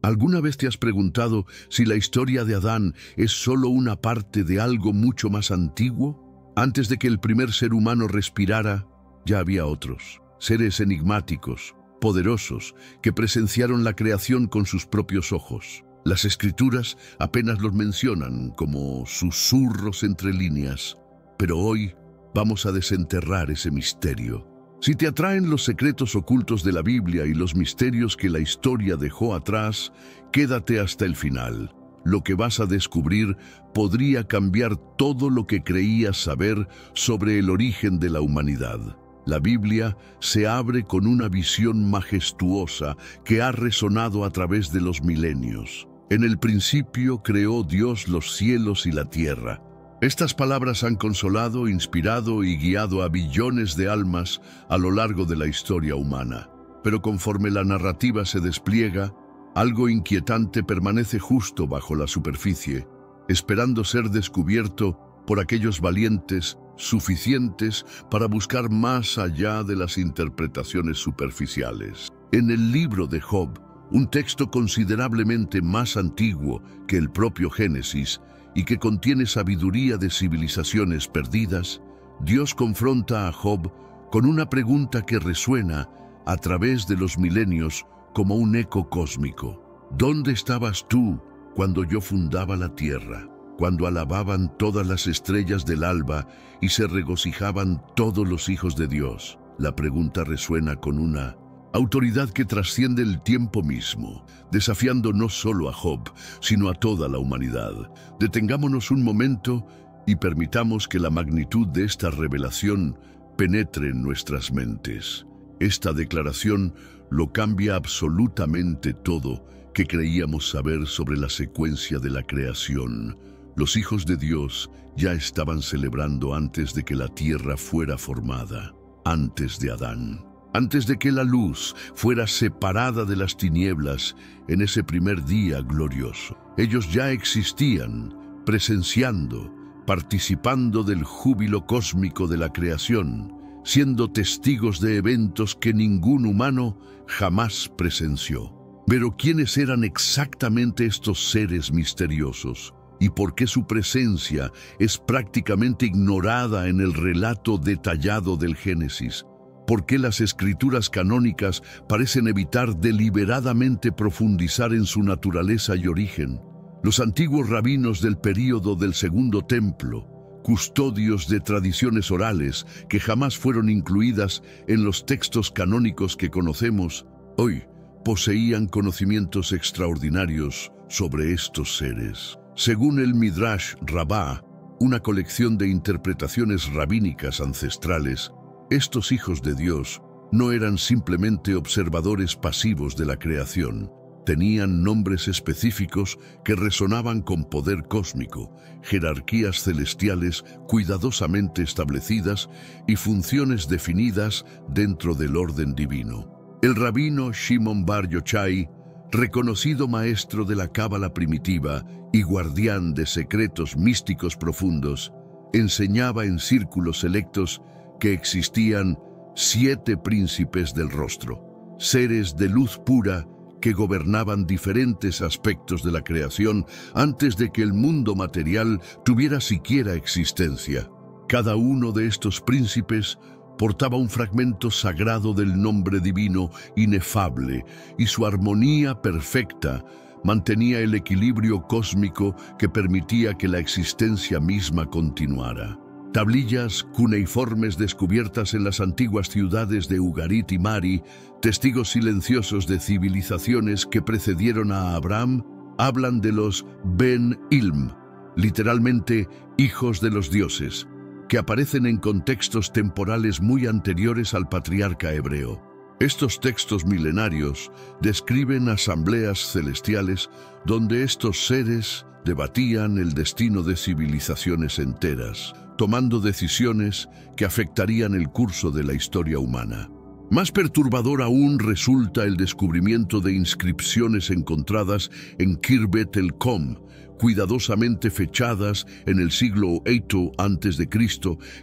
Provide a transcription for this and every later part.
¿Alguna vez te has preguntado si la historia de Adán es solo una parte de algo mucho más antiguo? Antes de que el primer ser humano respirara, ya había otros, seres enigmáticos, poderosos, que presenciaron la creación con sus propios ojos. Las Escrituras apenas los mencionan como susurros entre líneas, pero hoy vamos a desenterrar ese misterio. Si te atraen los secretos ocultos de la Biblia y los misterios que la historia dejó atrás, quédate hasta el final. Lo que vas a descubrir podría cambiar todo lo que creías saber sobre el origen de la humanidad. La Biblia se abre con una visión majestuosa que ha resonado a través de los milenios. En el principio creó Dios los cielos y la tierra. Estas palabras han consolado, inspirado y guiado a billones de almas a lo largo de la historia humana. Pero conforme la narrativa se despliega, algo inquietante permanece justo bajo la superficie, esperando ser descubierto por aquellos valientes suficientes para buscar más allá de las interpretaciones superficiales. En el libro de Job, un texto considerablemente más antiguo que el propio Génesis, y que contiene sabiduría de civilizaciones perdidas, Dios confronta a Job con una pregunta que resuena a través de los milenios como un eco cósmico. ¿Dónde estabas tú cuando yo fundaba la tierra, cuando alababan todas las estrellas del alba y se regocijaban todos los hijos de Dios? La pregunta resuena con una autoridad que trasciende el tiempo mismo, desafiando no solo a Job, sino a toda la humanidad. Detengámonos un momento y permitamos que la magnitud de esta revelación penetre en nuestras mentes. Esta declaración lo cambia absolutamente todo que creíamos saber sobre la secuencia de la creación. Los hijos de Dios ya estaban celebrando antes de que la tierra fuera formada, antes de Adán. Antes de que la luz fuera separada de las tinieblas en ese primer día glorioso. Ellos ya existían, presenciando, participando del júbilo cósmico de la creación, siendo testigos de eventos que ningún humano jamás presenció. Pero ¿quiénes eran exactamente estos seres misteriosos? ¿Y por qué su presencia es prácticamente ignorada en el relato detallado del Génesis? ¿Por qué las escrituras canónicas parecen evitar deliberadamente profundizar en su naturaleza y origen? Los antiguos rabinos del período del Segundo Templo, custodios de tradiciones orales que jamás fueron incluidas en los textos canónicos que conocemos, hoy poseían conocimientos extraordinarios sobre estos seres. Según el Midrash Rabbah, una colección de interpretaciones rabínicas ancestrales, estos hijos de Dios no eran simplemente observadores pasivos de la creación. Tenían nombres específicos que resonaban con poder cósmico, jerarquías celestiales cuidadosamente establecidas y funciones definidas dentro del orden divino. El rabino Shimon Bar Yochai, reconocido maestro de la cábala primitiva y guardián de secretos místicos profundos, enseñaba en círculos selectos que existían 7 príncipes del rostro, seres de luz pura que gobernaban diferentes aspectos de la creación antes de que el mundo material tuviera siquiera existencia. Cada uno de estos príncipes portaba un fragmento sagrado del nombre divino inefable, y su armonía perfecta mantenía el equilibrio cósmico que permitía que la existencia misma continuara. Tablillas cuneiformes descubiertas en las antiguas ciudades de Ugarit y Mari, testigos silenciosos de civilizaciones que precedieron a Abraham, hablan de los Ben Ilm, literalmente hijos de los dioses, que aparecen en contextos temporales muy anteriores al patriarca hebreo. Estos textos milenarios describen asambleas celestiales donde estos seres debatían el destino de civilizaciones enteras, tomando decisiones que afectarían el curso de la historia humana. Más perturbador aún resulta el descubrimiento de inscripciones encontradas en Khirbet el-Kom, cuidadosamente fechadas en el siglo VIII a.C.,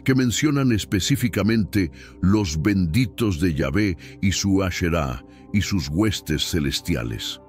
que mencionan específicamente los benditos de Yahvé y su Asherá y sus huestes celestiales.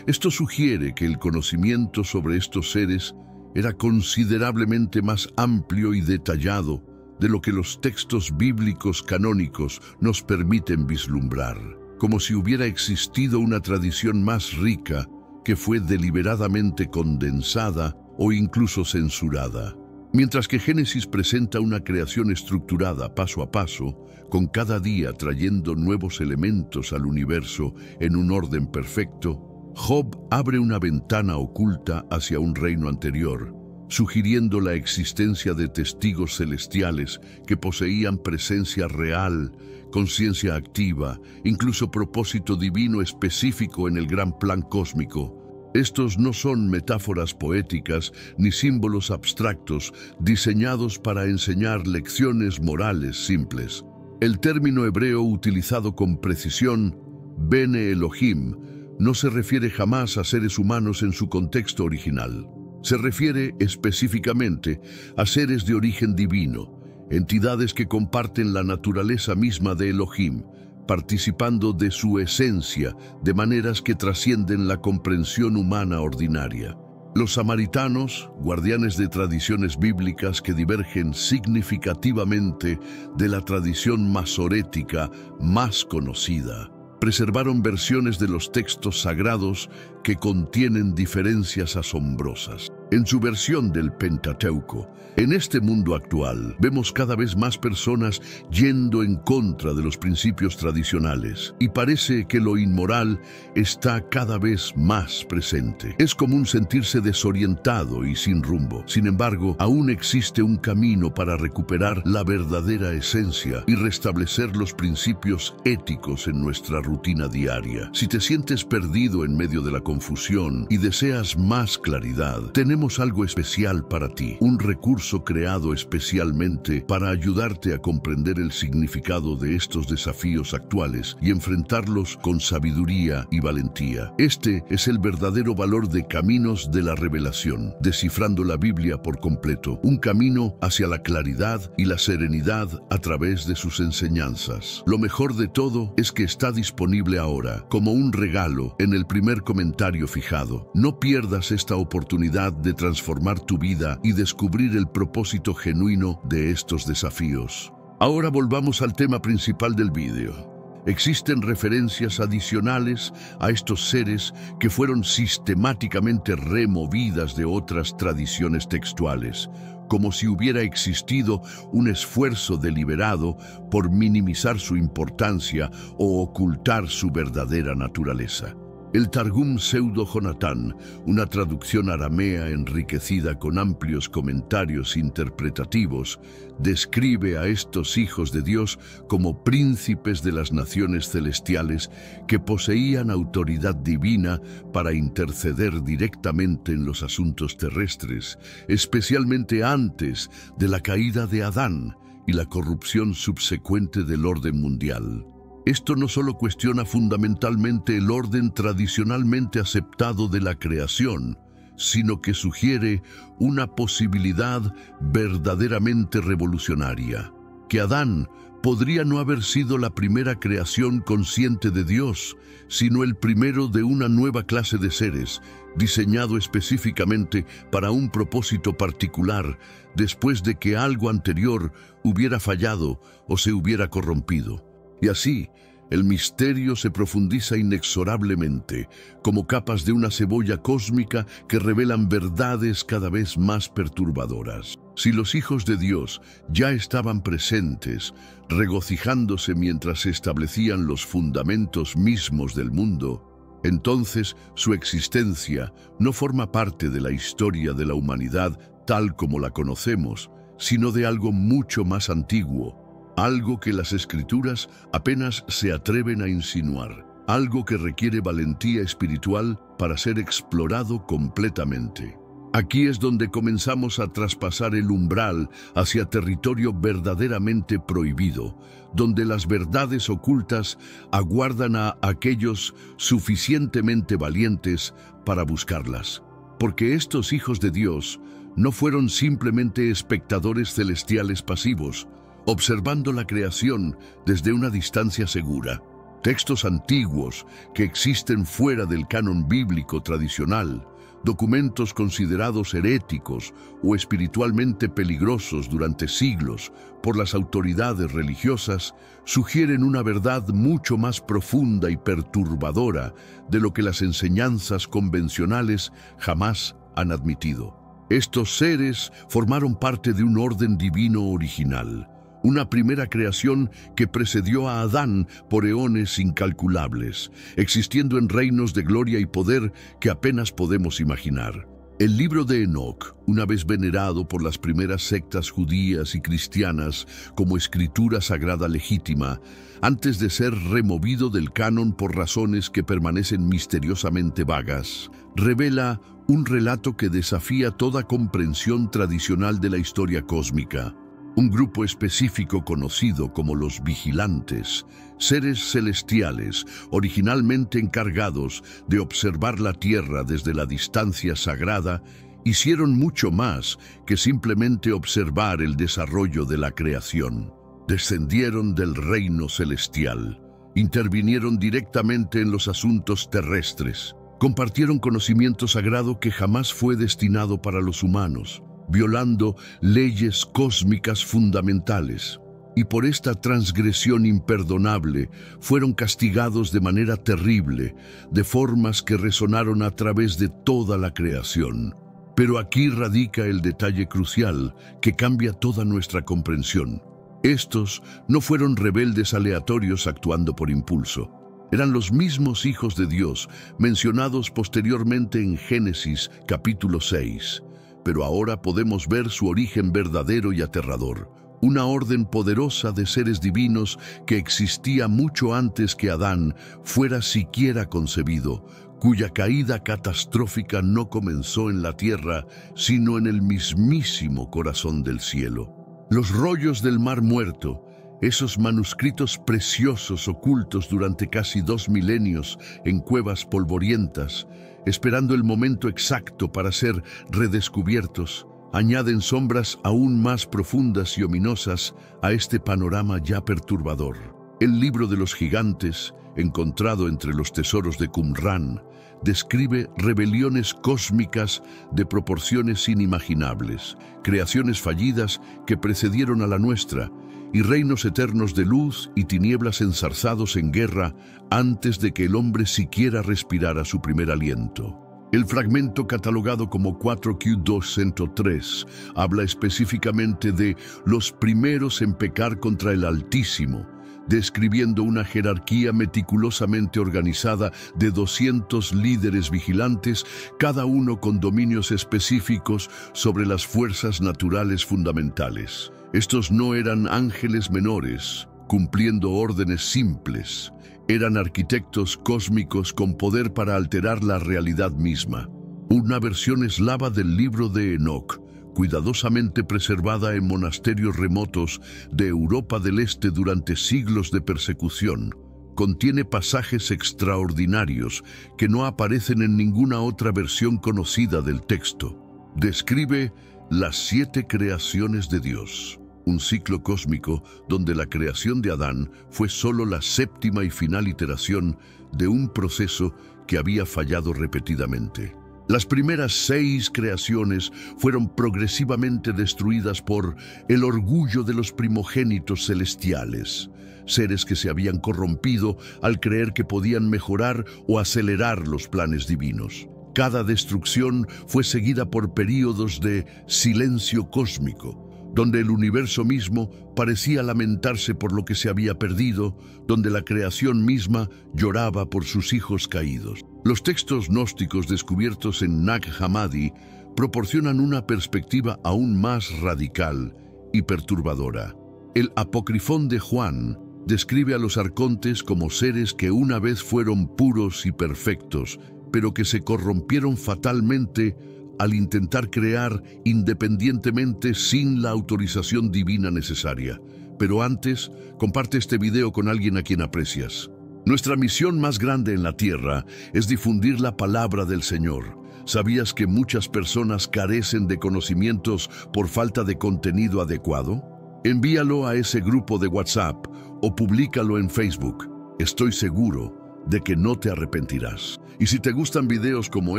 Esto sugiere que el conocimiento sobre estos seres era considerablemente más amplio y detallado de lo que los textos bíblicos canónicos nos permiten vislumbrar, como si hubiera existido una tradición más rica que fue deliberadamente condensada o incluso censurada. Mientras que Génesis presenta una creación estructurada paso a paso, con cada día trayendo nuevos elementos al universo en un orden perfecto, Job abre una ventana oculta hacia un reino anterior, sugiriendo la existencia de testigos celestiales que poseían presencia real, conciencia activa, incluso propósito divino específico en el gran plan cósmico. Estos no son metáforas poéticas ni símbolos abstractos diseñados para enseñar lecciones morales simples. El término hebreo utilizado con precisión, Bene Elohim, no se refiere jamás a seres humanos en su contexto original. Se refiere específicamente a seres de origen divino, entidades que comparten la naturaleza misma de Elohim, participando de su esencia de maneras que trascienden la comprensión humana ordinaria. Los samaritanos, guardianes de tradiciones bíblicas que divergen significativamente de la tradición masorética más conocida, preservaron versiones de los textos sagrados que contienen diferencias asombrosas. En su versión del Pentateuco, en este mundo actual, vemos cada vez más personas yendo en contra de los principios tradicionales y parece que lo inmoral está cada vez más presente. Es común sentirse desorientado y sin rumbo. Sin embargo, aún existe un camino para recuperar la verdadera esencia y restablecer los principios éticos en nuestra rutina diaria. Si te sientes perdido en medio de la confusión y deseas más claridad, tenemos algo especial para ti, un recurso creado especialmente para ayudarte a comprender el significado de estos desafíos actuales y enfrentarlos con sabiduría y valentía. Este es el verdadero valor de Caminos de la Revelación, descifrando la Biblia por completo, un camino hacia la claridad y la serenidad a través de sus enseñanzas. Lo mejor de todo es que está disponible ahora, como un regalo, en el primer comentario fijado. No pierdas esta oportunidad de transformar tu vida y descubrir el propósito genuino de estos desafíos. Ahora volvamos al tema principal del vídeo. Existen referencias adicionales a estos seres que fueron sistemáticamente removidas de otras tradiciones textuales, como si hubiera existido un esfuerzo deliberado por minimizar su importancia o ocultar su verdadera naturaleza. El Targum Pseudo-Jonatán, una traducción aramea enriquecida con amplios comentarios interpretativos, describe a estos hijos de Dios como príncipes de las naciones celestiales que poseían autoridad divina para interceder directamente en los asuntos terrestres, especialmente antes de la caída de Adán y la corrupción subsecuente del orden mundial. Esto no solo cuestiona fundamentalmente el orden tradicionalmente aceptado de la creación, sino que sugiere una posibilidad verdaderamente revolucionaria, que Adán podría no haber sido la primera creación consciente de Dios, sino el primero de una nueva clase de seres, diseñado específicamente para un propósito particular, después de que algo anterior hubiera fallado o se hubiera corrompido. Y así, el misterio se profundiza inexorablemente, como capas de una cebolla cósmica que revelan verdades cada vez más perturbadoras. Si los hijos de Dios ya estaban presentes, regocijándose mientras se establecían los fundamentos mismos del mundo, entonces su existencia no forma parte de la historia de la humanidad tal como la conocemos, sino de algo mucho más antiguo, algo que las Escrituras apenas se atreven a insinuar, algo que requiere valentía espiritual para ser explorado completamente. Aquí es donde comenzamos a traspasar el umbral hacia territorio verdaderamente prohibido, donde las verdades ocultas aguardan a aquellos suficientemente valientes para buscarlas. Porque estos hijos de Dios no fueron simplemente espectadores celestiales pasivos, observando la creación desde una distancia segura. Textos antiguos que existen fuera del canon bíblico tradicional, documentos considerados heréticos o espiritualmente peligrosos durante siglos por las autoridades religiosas, sugieren una verdad mucho más profunda y perturbadora de lo que las enseñanzas convencionales jamás han admitido. Estos seres formaron parte de un orden divino original, una primera creación que precedió a Adán por eones incalculables, existiendo en reinos de gloria y poder que apenas podemos imaginar. El libro de Enoc, una vez venerado por las primeras sectas judías y cristianas como escritura sagrada legítima, antes de ser removido del canon por razones que permanecen misteriosamente vagas, revela un relato que desafía toda comprensión tradicional de la historia cósmica. Un grupo específico conocido como los vigilantes, seres celestiales originalmente encargados de observar la Tierra desde la distancia sagrada, hicieron mucho más que simplemente observar el desarrollo de la creación. Descendieron del reino celestial, intervinieron directamente en los asuntos terrestres, compartieron conocimiento sagrado que jamás fue destinado para los humanos, violando leyes cósmicas fundamentales, y por esta transgresión imperdonable fueron castigados de manera terrible, de formas que resonaron a través de toda la creación. Pero aquí radica el detalle crucial que cambia toda nuestra comprensión. Estos no fueron rebeldes aleatorios actuando por impulso. Eran los mismos hijos de Dios mencionados posteriormente en Génesis capítulo 6. Pero ahora podemos ver su origen verdadero y aterrador, una orden poderosa de seres divinos que existía mucho antes que Adán fuera siquiera concebido, cuya caída catastrófica no comenzó en la tierra, sino en el mismísimo corazón del cielo. Los rollos del Mar Muerto, esos manuscritos preciosos ocultos durante casi 2 milenios en cuevas polvorientas, esperando el momento exacto para ser redescubiertos, añaden sombras aún más profundas y ominosas a este panorama ya perturbador. El libro de los gigantes, encontrado entre los tesoros de Qumran, describe rebeliones cósmicas de proporciones inimaginables, creaciones fallidas que precedieron a la nuestra, y reinos eternos de luz y tinieblas enzarzados en guerra antes de que el hombre siquiera respirara su primer aliento. El fragmento catalogado como 4Q203 habla específicamente de los primeros en pecar contra el Altísimo, describiendo una jerarquía meticulosamente organizada de 200 líderes vigilantes, cada uno con dominios específicos sobre las fuerzas naturales fundamentales. Estos no eran ángeles menores, cumpliendo órdenes simples. Eran arquitectos cósmicos con poder para alterar la realidad misma. Una versión eslava del libro de Enoc, cuidadosamente preservada en monasterios remotos de Europa del Este durante siglos de persecución, contiene pasajes extraordinarios que no aparecen en ninguna otra versión conocida del texto. Describe las 7 creaciones de Dios, un ciclo cósmico donde la creación de Adán fue solo la 7ª y final iteración de un proceso que había fallado repetidamente. Las primeras 6 creaciones fueron progresivamente destruidas por el orgullo de los primogénitos celestiales, seres que se habían corrompido al creer que podían mejorar o acelerar los planes divinos. Cada destrucción fue seguida por períodos de silencio cósmico, donde el universo mismo parecía lamentarse por lo que se había perdido, donde la creación misma lloraba por sus hijos caídos. Los textos gnósticos descubiertos en Nag Hammadi proporcionan una perspectiva aún más radical y perturbadora. El Apocrifón de Juan describe a los arcontes como seres que una vez fueron puros y perfectos, pero que se corrompieron fatalmente al intentar crear independientemente sin la autorización divina necesaria. Pero antes, comparte este video con alguien a quien aprecias. Nuestra misión más grande en la tierra es difundir la palabra del Señor. ¿Sabías que muchas personas carecen de conocimientos por falta de contenido adecuado? Envíalo a ese grupo de WhatsApp o públicalo en Facebook. Estoy seguro de que no te arrepentirás. Y si te gustan videos como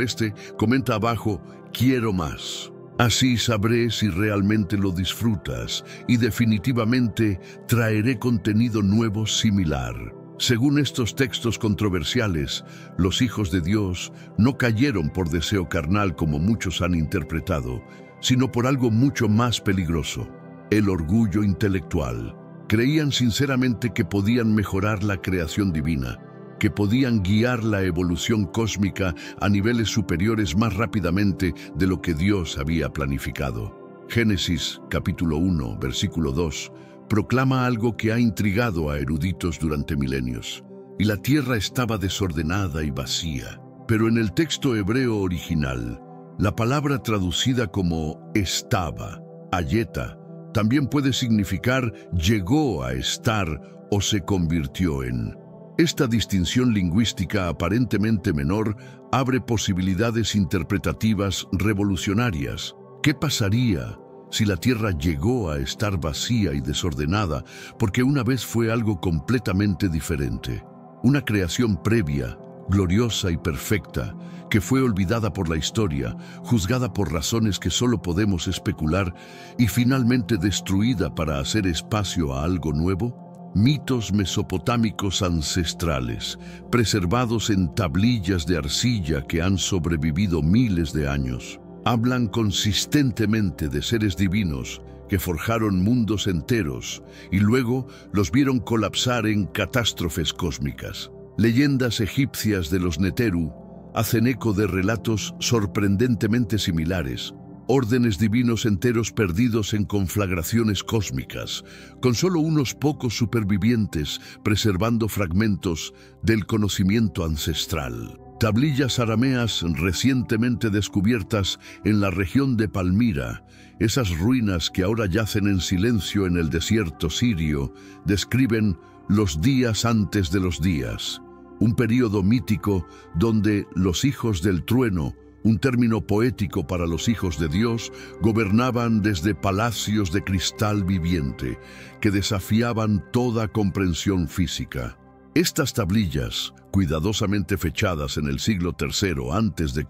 este, comenta abajo, quiero más. Así sabré si realmente lo disfrutas y definitivamente traeré contenido nuevo similar. Según estos textos controversiales, los hijos de Dios no cayeron por deseo carnal como muchos han interpretado, sino por algo mucho más peligroso, el orgullo intelectual. Creían sinceramente que podían mejorar la creación divina, que podían guiar la evolución cósmica a niveles superiores más rápidamente de lo que Dios había planificado. Génesis capítulo 1, versículo 2, proclama algo que ha intrigado a eruditos durante milenios. Y la tierra estaba desordenada y vacía. Pero en el texto hebreo original, la palabra traducida como estaba, ayeta, también puede significar llegó a estar o se convirtió en. Esta distinción lingüística aparentemente menor abre posibilidades interpretativas revolucionarias. ¿Qué pasaría si la tierra llegó a estar vacía y desordenada porque una vez fue algo completamente diferente? Una creación previa, gloriosa y perfecta, que fue olvidada por la historia, juzgada por razones que solo podemos especular y finalmente destruida para hacer espacio a algo nuevo. Mitos mesopotámicos ancestrales, preservados en tablillas de arcilla que han sobrevivido miles de años, hablan consistentemente de seres divinos que forjaron mundos enteros y luego los vieron colapsar en catástrofes cósmicas. Leyendas egipcias de los Neteru hacen eco de relatos sorprendentemente similares, órdenes divinos enteros perdidos en conflagraciones cósmicas, con solo unos pocos supervivientes preservando fragmentos del conocimiento ancestral. Tablillas arameas recientemente descubiertas en la región de Palmira, esas ruinas que ahora yacen en silencio en el desierto sirio, describen los días antes de los días, un período mítico donde los hijos del trueno, un término poético para los hijos de Dios, gobernaban desde palacios de cristal viviente que desafiaban toda comprensión física. Estas tablillas, cuidadosamente fechadas en el siglo III a.C.,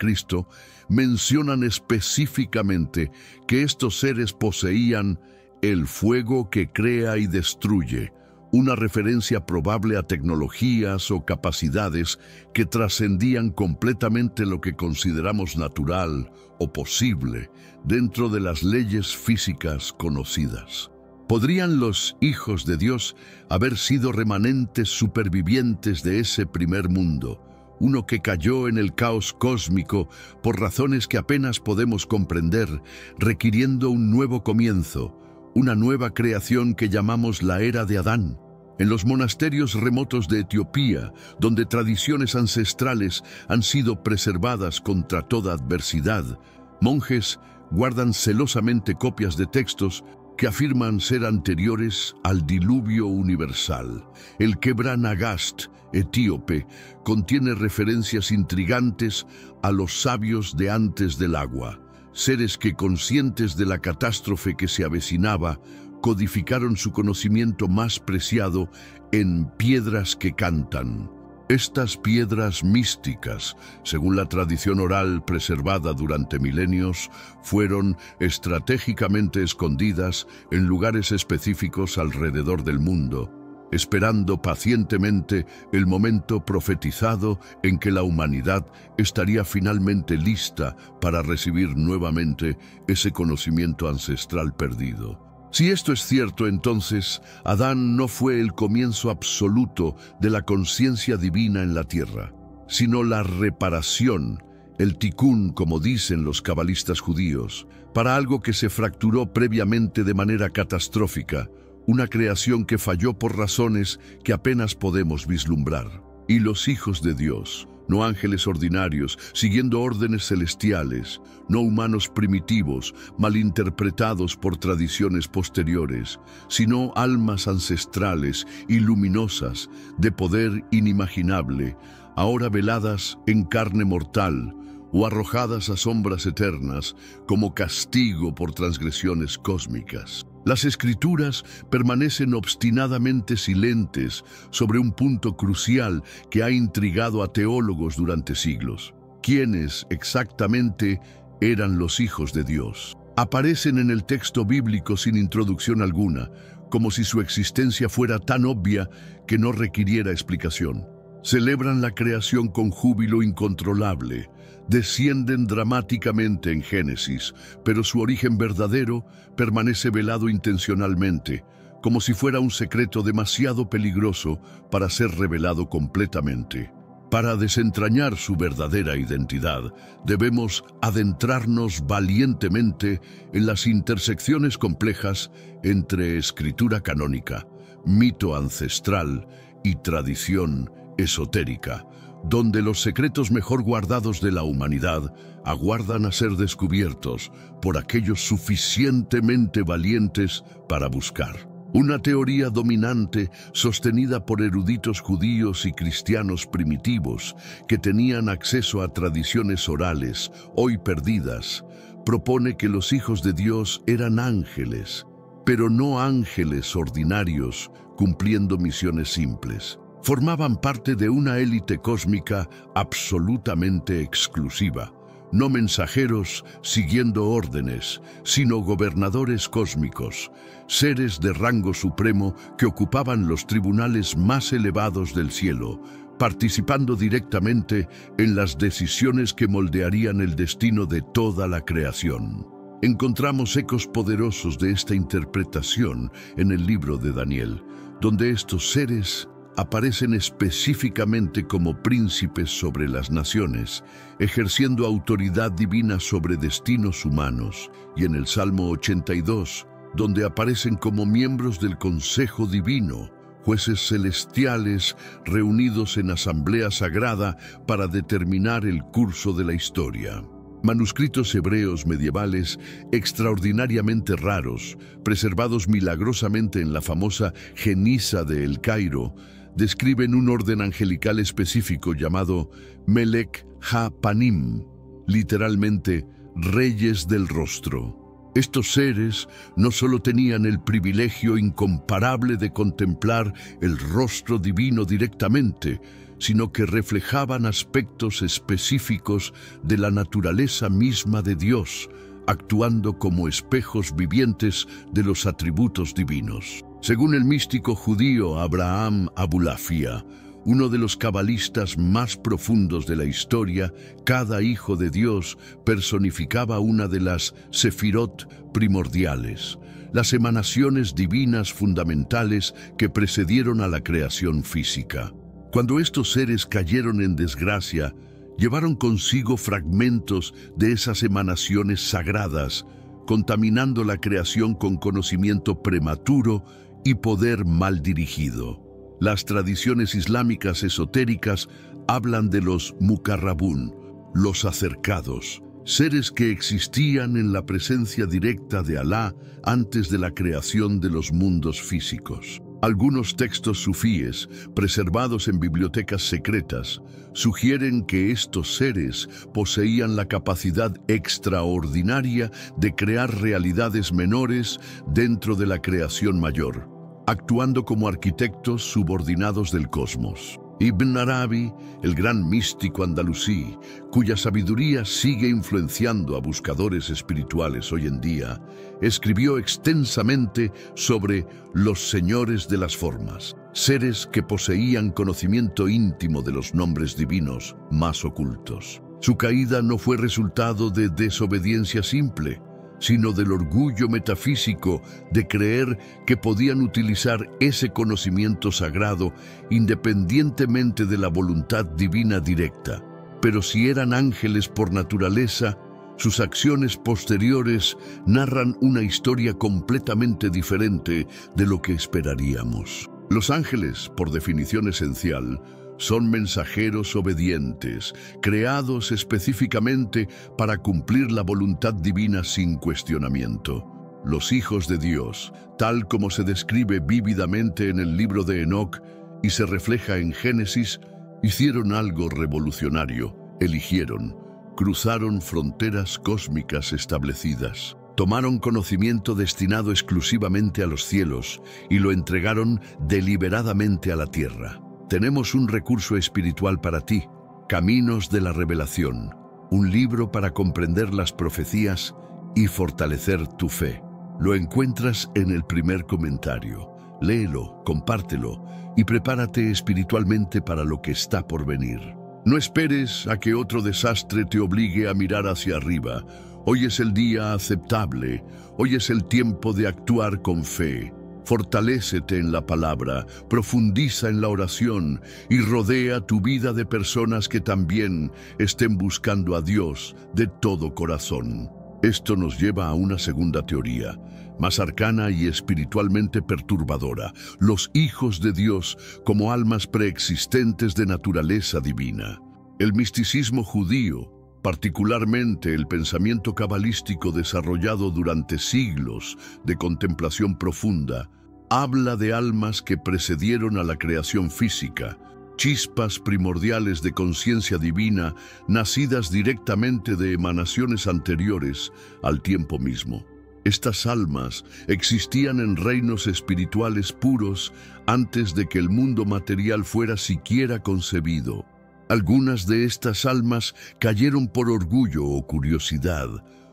mencionan específicamente que estos seres poseían el fuego que crea y destruye, una referencia probable a tecnologías o capacidades que trascendían completamente lo que consideramos natural o posible dentro de las leyes físicas conocidas. ¿Podrían los hijos de Dios haber sido remanentes supervivientes de ese primer mundo, uno que cayó en el caos cósmico por razones que apenas podemos comprender, requiriendo un nuevo comienzo, una nueva creación que llamamos la era de Adán? En los monasterios remotos de Etiopía, donde tradiciones ancestrales han sido preservadas contra toda adversidad, monjes guardan celosamente copias de textos que afirman ser anteriores al diluvio universal. El Kebra Nagast etíope contiene referencias intrigantes a los sabios de antes del agua, seres que, conscientes de la catástrofe que se avecinaba, codificaron su conocimiento más preciado en piedras que cantan. Estas piedras místicas, según la tradición oral preservada durante milenios, fueron estratégicamente escondidas en lugares específicos alrededor del mundo, esperando pacientemente el momento profetizado en que la humanidad estaría finalmente lista para recibir nuevamente ese conocimiento ancestral perdido. Si esto es cierto, entonces Adán no fue el comienzo absoluto de la conciencia divina en la tierra, sino la reparación, el tikkun, como dicen los cabalistas judíos, para algo que se fracturó previamente de manera catastrófica, una creación que falló por razones que apenas podemos vislumbrar. Y los hijos de Dios, no ángeles ordinarios, siguiendo órdenes celestiales, no humanos primitivos, malinterpretados por tradiciones posteriores, sino almas ancestrales y luminosas, de poder inimaginable, ahora veladas en carne mortal o arrojadas a sombras eternas como castigo por transgresiones cósmicas. Las Escrituras permanecen obstinadamente silentes sobre un punto crucial que ha intrigado a teólogos durante siglos. ¿Quiénes exactamente eran los hijos de Dios? Aparecen en el texto bíblico sin introducción alguna, como si su existencia fuera tan obvia que no requiriera explicación. Celebran la creación con júbilo incontrolable, descienden dramáticamente en Génesis, pero su origen verdadero permanece velado intencionalmente, como si fuera un secreto demasiado peligroso para ser revelado completamente. Para desentrañar su verdadera identidad, debemos adentrarnos valientemente en las intersecciones complejas entre escritura canónica, mito ancestral y tradición esotérica, donde los secretos mejor guardados de la humanidad aguardan a ser descubiertos por aquellos suficientemente valientes para buscar. Una teoría dominante sostenida por eruditos judíos y cristianos primitivos que tenían acceso a tradiciones orales, hoy perdidas, propone que los hijos de Dios eran ángeles, pero no ángeles ordinarios cumpliendo misiones simples. Formaban parte de una élite cósmica absolutamente exclusiva. No mensajeros siguiendo órdenes, sino gobernadores cósmicos, seres de rango supremo que ocupaban los tribunales más elevados del cielo, participando directamente en las decisiones que moldearían el destino de toda la creación. Encontramos ecos poderosos de esta interpretación en el libro de Daniel, donde estos seres aparecen específicamente como príncipes sobre las naciones, ejerciendo autoridad divina sobre destinos humanos, y en el Salmo 82, donde aparecen como miembros del Consejo Divino, jueces celestiales reunidos en asamblea sagrada para determinar el curso de la historia. Manuscritos hebreos medievales extraordinariamente raros, preservados milagrosamente en la famosa Genisa de El Cairo, describen un orden angelical específico llamado Melech Ha-Panim, literalmente reyes del rostro. Estos seres no solo tenían el privilegio incomparable de contemplar el rostro divino directamente, sino que reflejaban aspectos específicos de la naturaleza misma de Dios, actuando como espejos vivientes de los atributos divinos. Según el místico judío Abraham Abulafia, uno de los cabalistas más profundos de la historia, cada hijo de Dios personificaba una de las sefirot primordiales, las emanaciones divinas fundamentales que precedieron a la creación física. Cuando estos seres cayeron en desgracia, llevaron consigo fragmentos de esas emanaciones sagradas, contaminando la creación con conocimiento prematuro y poder mal dirigido. Las tradiciones islámicas esotéricas hablan de los muqarrabún, los acercados, seres que existían en la presencia directa de Alá antes de la creación de los mundos físicos. Algunos textos sufíes, preservados en bibliotecas secretas, sugieren que estos seres poseían la capacidad extraordinaria de crear realidades menores dentro de la creación mayor, actuando como arquitectos subordinados del cosmos. Ibn Arabi, el gran místico andalusí, cuya sabiduría sigue influenciando a buscadores espirituales hoy en día, escribió extensamente sobre los señores de las formas, seres que poseían conocimiento íntimo de los nombres divinos más ocultos. Su caída no fue resultado de desobediencia simple, sino del orgullo metafísico de creer que podían utilizar ese conocimiento sagrado independientemente de la voluntad divina directa. Pero si eran ángeles por naturaleza, sus acciones posteriores narran una historia completamente diferente de lo que esperaríamos. Los ángeles, por definición esencial, son mensajeros obedientes, creados específicamente para cumplir la voluntad divina sin cuestionamiento. Los hijos de Dios, tal como se describe vívidamente en el libro de Enoc y se refleja en Génesis, hicieron algo revolucionario, eligieron, cruzaron fronteras cósmicas establecidas. Tomaron conocimiento destinado exclusivamente a los cielos y lo entregaron deliberadamente a la tierra. Tenemos un recurso espiritual para ti, Caminos de la Revelación, un libro para comprender las profecías y fortalecer tu fe. Lo encuentras en el primer comentario. Léelo, compártelo y prepárate espiritualmente para lo que está por venir. No esperes a que otro desastre te obligue a mirar hacia arriba. Hoy es el día aceptable, hoy es el tiempo de actuar con fe. Fortalécete en la palabra, profundiza en la oración y rodea tu vida de personas que también estén buscando a Dios de todo corazón. Esto nos lleva a una segunda teoría, más arcana y espiritualmente perturbadora: los hijos de Dios como almas preexistentes de naturaleza divina. El misticismo judío, particularmente el pensamiento cabalístico desarrollado durante siglos de contemplación profunda, habla de almas que precedieron a la creación física, chispas primordiales de conciencia divina nacidas directamente de emanaciones anteriores al tiempo mismo. Estas almas existían en reinos espirituales puros antes de que el mundo material fuera siquiera concebido. Algunas de estas almas cayeron por orgullo o curiosidad,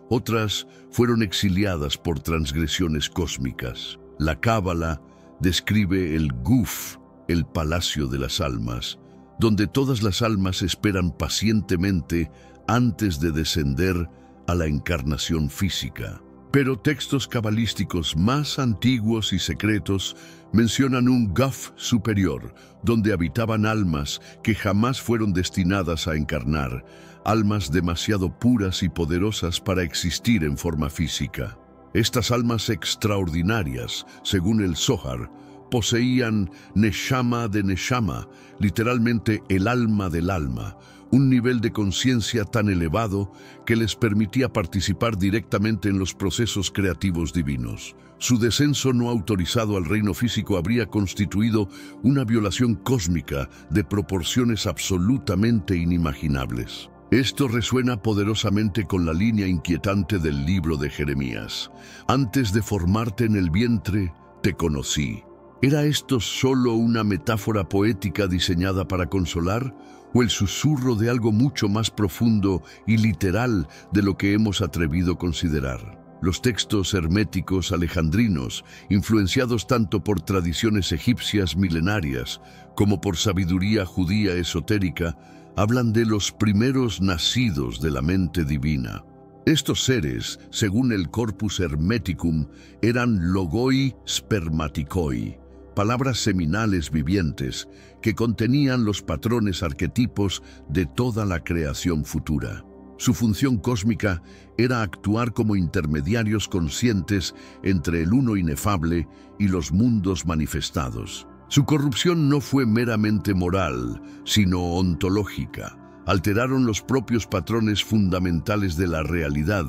otras fueron exiliadas por transgresiones cósmicas. La Cábala describe el Guf, el palacio de las almas, donde todas las almas esperan pacientemente antes de descender a la encarnación física. Pero textos cabalísticos más antiguos y secretos mencionan un Guf superior, donde habitaban almas que jamás fueron destinadas a encarnar, almas demasiado puras y poderosas para existir en forma física. Estas almas extraordinarias, según el Zohar, poseían Neshama de Neshama, literalmente el alma del alma, un nivel de conciencia tan elevado que les permitía participar directamente en los procesos creativos divinos. Su descenso no autorizado al reino físico habría constituido una violación cósmica de proporciones absolutamente inimaginables. Esto resuena poderosamente con la línea inquietante del libro de Jeremías. Antes de formarte en el vientre, te conocí. ¿Era esto solo una metáfora poética diseñada para consolar, o el susurro de algo mucho más profundo y literal de lo que hemos atrevido a considerar? Los textos herméticos alejandrinos, influenciados tanto por tradiciones egipcias milenarias como por sabiduría judía esotérica, hablan de los primeros nacidos de la mente divina. Estos seres, según el Corpus Hermeticum, eran logoi spermaticoi, palabras seminales vivientes que contenían los patrones arquetipos de toda la creación futura. Su función cósmica era actuar como intermediarios conscientes entre el uno inefable y los mundos manifestados. Su corrupción no fue meramente moral, sino ontológica. Alteraron los propios patrones fundamentales de la realidad,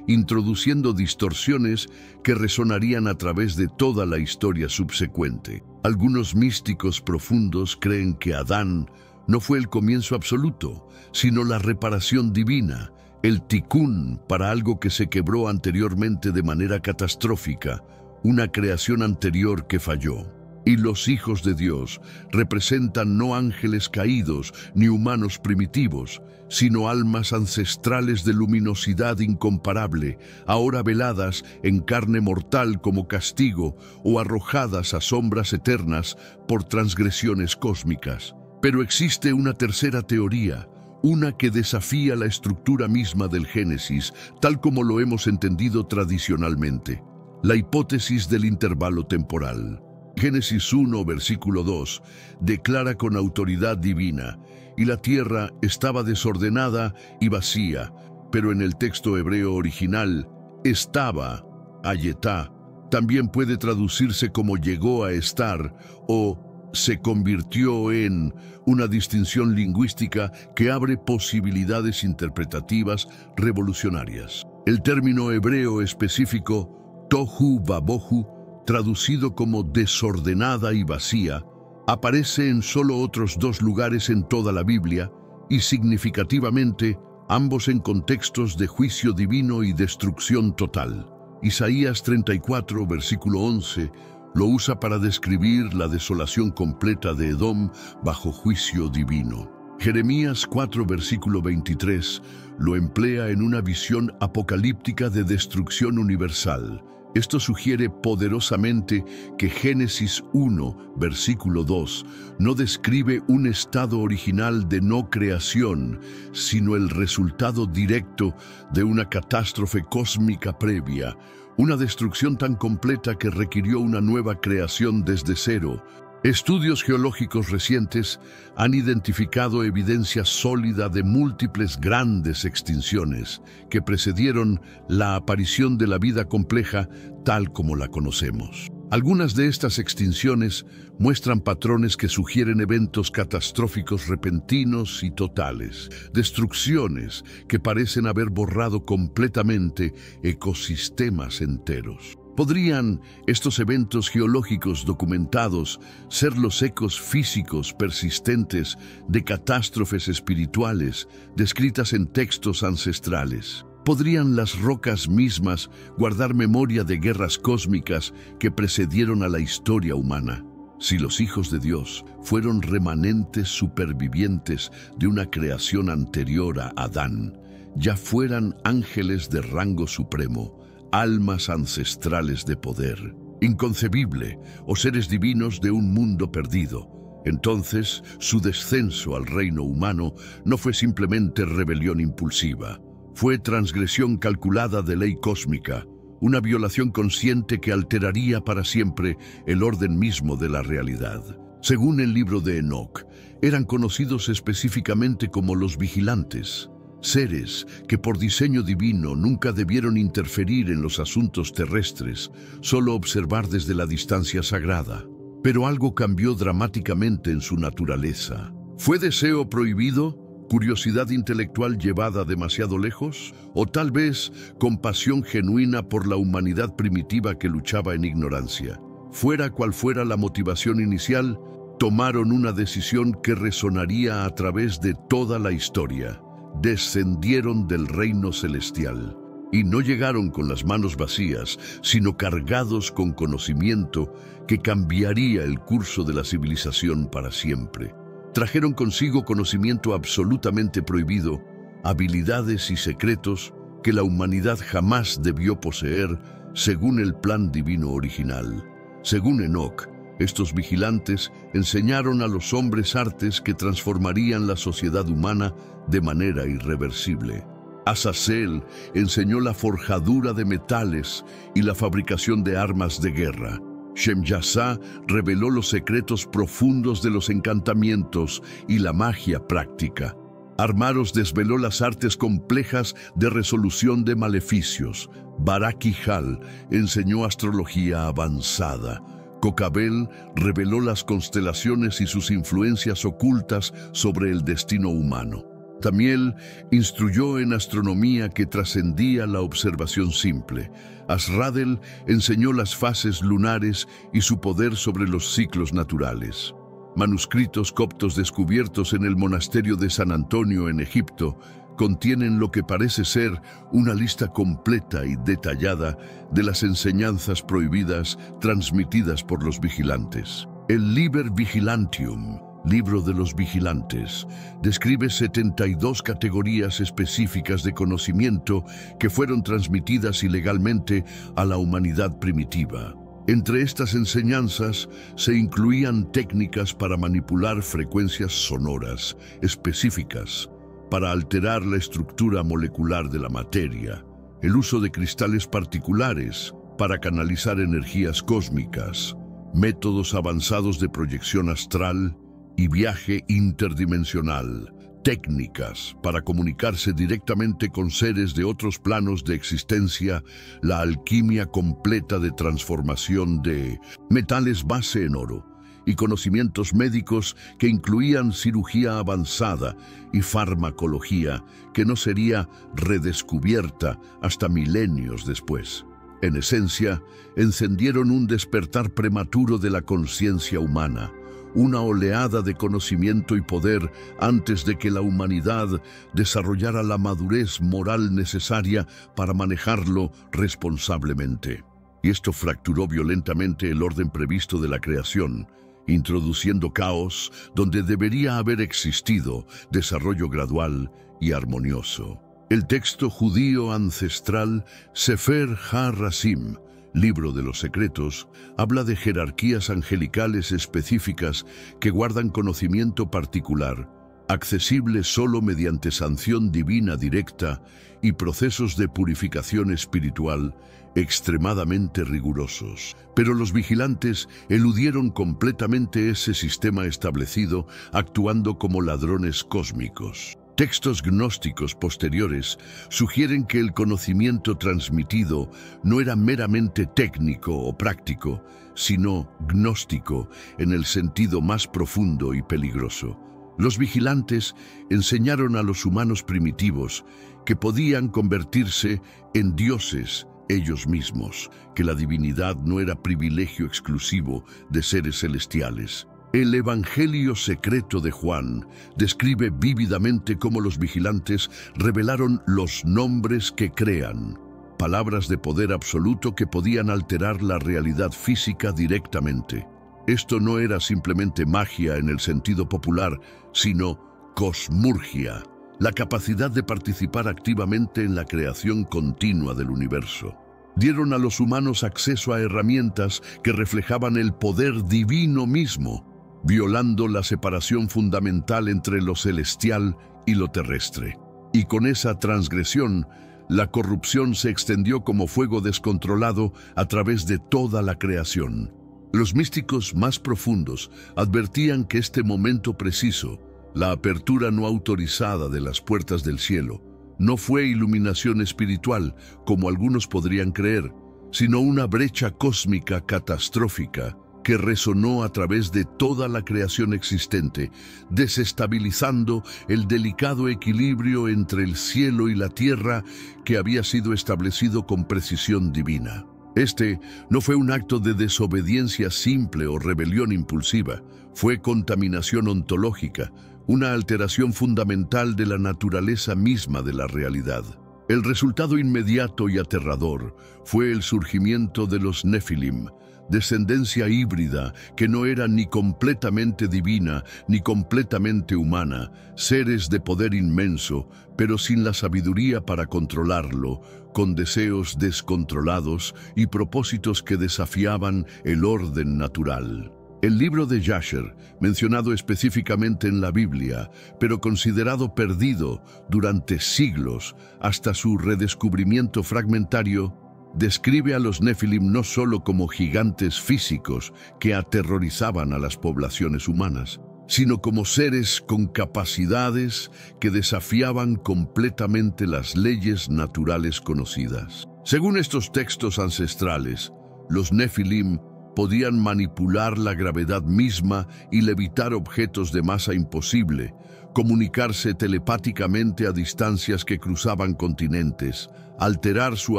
introduciendo distorsiones que resonarían a través de toda la historia subsecuente. Algunos místicos profundos creen que Adán no fue el comienzo absoluto, sino la reparación divina, el tikkun para algo que se quebró anteriormente de manera catastrófica, una creación anterior que falló. Y los hijos de Dios representan no ángeles caídos ni humanos primitivos, sino almas ancestrales de luminosidad incomparable, ahora veladas en carne mortal como castigo o arrojadas a sombras eternas por transgresiones cósmicas. Pero existe una tercera teoría, una que desafía la estructura misma del Génesis, tal como lo hemos entendido tradicionalmente: la hipótesis del intervalo temporal. Génesis 1, versículo 2, declara con autoridad divina: y la tierra estaba desordenada y vacía, pero en el texto hebreo original, estaba, ayetá, también puede traducirse como llegó a estar o se convirtió en, una distinción lingüística que abre posibilidades interpretativas revolucionarias. El término hebreo específico, tohu vabohu, traducido como desordenada y vacía, aparece en solo otros dos lugares en toda la Biblia y significativamente ambos en contextos de juicio divino y destrucción total. Isaías 34, versículo 11, lo usa para describir la desolación completa de Edom bajo juicio divino. Jeremías 4, versículo 23, lo emplea en una visión apocalíptica de destrucción universal. Esto sugiere poderosamente que Génesis 1, versículo 2, no describe un estado original de no creación, sino el resultado directo de una catástrofe cósmica previa, una destrucción tan completa que requirió una nueva creación desde cero. Estudios geológicos recientes han identificado evidencia sólida de múltiples grandes extinciones que precedieron la aparición de la vida compleja tal como la conocemos. Algunas de estas extinciones muestran patrones que sugieren eventos catastróficos repentinos y totales, destrucciones que parecen haber borrado completamente ecosistemas enteros. ¿Podrían estos eventos geológicos documentados ser los ecos físicos persistentes de catástrofes espirituales descritas en textos ancestrales? ¿Podrían las rocas mismas guardar memoria de guerras cósmicas que precedieron a la historia humana? Si los hijos de Dios fueron remanentes supervivientes de una creación anterior a Adán, ya fueran ángeles de rango supremo, almas ancestrales de poder, inconcebible, o seres divinos de un mundo perdido, entonces su descenso al reino humano no fue simplemente rebelión impulsiva, fue transgresión calculada de ley cósmica, una violación consciente que alteraría para siempre el orden mismo de la realidad. Según el libro de Enoc, eran conocidos específicamente como los vigilantes, seres que por diseño divino nunca debieron interferir en los asuntos terrestres, solo observar desde la distancia sagrada. Pero algo cambió dramáticamente en su naturaleza. ¿Fue deseo prohibido? ¿Curiosidad intelectual llevada demasiado lejos? ¿O tal vez compasión genuina por la humanidad primitiva que luchaba en ignorancia? Fuera cual fuera la motivación inicial, tomaron una decisión que resonaría a través de toda la historia. Descendieron del reino celestial y no llegaron con las manos vacías, sino cargados con conocimiento que cambiaría el curso de la civilización para siempre. Trajeron consigo conocimiento absolutamente prohibido, habilidades y secretos que la humanidad jamás debió poseer según el plan divino original. Según Enoc, estos vigilantes enseñaron a los hombres artes que transformarían la sociedad humana de manera irreversible. Azazel enseñó la forjadura de metales y la fabricación de armas de guerra. Shemyasá reveló los secretos profundos de los encantamientos y la magia práctica. Armaros desveló las artes complejas de resolución de maleficios. Barak-Hijal enseñó astrología avanzada. Cocabel reveló las constelaciones y sus influencias ocultas sobre el destino humano. Tamiel instruyó en astronomía que trascendía la observación simple. Asradel enseñó las fases lunares y su poder sobre los ciclos naturales. Manuscritos coptos descubiertos en el monasterio de San Antonio en Egipto contienen lo que parece ser una lista completa y detallada de las enseñanzas prohibidas transmitidas por los vigilantes. El Liber Vigilantium, Libro de los Vigilantes, describe 72 categorías específicas de conocimiento que fueron transmitidas ilegalmente a la humanidad primitiva. Entre estas enseñanzas se incluían técnicas para manipular frecuencias sonoras específicas, para alterar la estructura molecular de la materia, el uso de cristales particulares para canalizar energías cósmicas, métodos avanzados de proyección astral y viaje interdimensional, técnicas para comunicarse directamente con seres de otros planos de existencia, la alquimia completa de transformación de metales base en oro, y conocimientos médicos que incluían cirugía avanzada y farmacología que no sería redescubierta hasta milenios después. En esencia, encendieron un despertar prematuro de la conciencia humana, una oleada de conocimiento y poder antes de que la humanidad desarrollara la madurez moral necesaria para manejarlo responsablemente. Y esto fracturó violentamente el orden previsto de la creación, introduciendo caos donde debería haber existido desarrollo gradual y armonioso. El texto judío ancestral Sefer HaRasim, Libro de los Secretos, habla de jerarquías angelicales específicas que guardan conocimiento particular, accesible solo mediante sanción divina directa y procesos de purificación espiritual extremadamente rigurosos. Pero los vigilantes eludieron completamente ese sistema establecido, actuando como ladrones cósmicos. Textos gnósticos posteriores sugieren que el conocimiento transmitido no era meramente técnico o práctico, sino gnóstico en el sentido más profundo y peligroso. Los vigilantes enseñaron a los humanos primitivos que podían convertirse en dioses ellos mismos, que la divinidad no era privilegio exclusivo de seres celestiales. El Evangelio secreto de Juan describe vívidamente cómo los vigilantes revelaron los nombres que crean, palabras de poder absoluto que podían alterar la realidad física directamente. Esto no era simplemente magia en el sentido popular, sino cosmurgia, la capacidad de participar activamente en la creación continua del universo. Dieron a los humanos acceso a herramientas que reflejaban el poder divino mismo, violando la separación fundamental entre lo celestial y lo terrestre. Y con esa transgresión, la corrupción se extendió como fuego descontrolado a través de toda la creación. Los místicos más profundos advertían que este momento preciso, la apertura no autorizada de las puertas del cielo, no fue iluminación espiritual, como algunos podrían creer, sino una brecha cósmica catastrófica que resonó a través de toda la creación existente, desestabilizando el delicado equilibrio entre el cielo y la tierra que había sido establecido con precisión divina. Este no fue un acto de desobediencia simple o rebelión impulsiva, fue contaminación ontológica, una alteración fundamental de la naturaleza misma de la realidad. El resultado inmediato y aterrador fue el surgimiento de los Nefilim, descendencia híbrida que no era ni completamente divina ni completamente humana, seres de poder inmenso, pero sin la sabiduría para controlarlo, con deseos descontrolados y propósitos que desafiaban el orden natural. El libro de Jasher, mencionado específicamente en la Biblia, pero considerado perdido durante siglos hasta su redescubrimiento fragmentario, describe a los Nefilim no solo como gigantes físicos que aterrorizaban a las poblaciones humanas, sino como seres con capacidades que desafiaban completamente las leyes naturales conocidas. Según estos textos ancestrales, los Nefilim podían manipular la gravedad misma y levitar objetos de masa imposible, comunicarse telepáticamente a distancias que cruzaban continentes, alterar su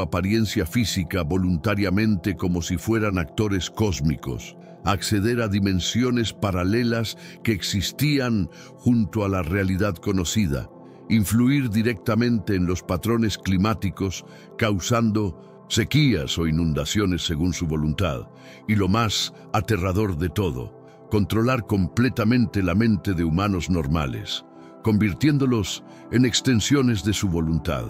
apariencia física voluntariamente como si fueran actores cósmicos, acceder a dimensiones paralelas que existían junto a la realidad conocida, influir directamente en los patrones climáticos, causando sequías o inundaciones según su voluntad, y lo más aterrador de todo, controlar completamente la mente de humanos normales, convirtiéndolos en extensiones de su voluntad.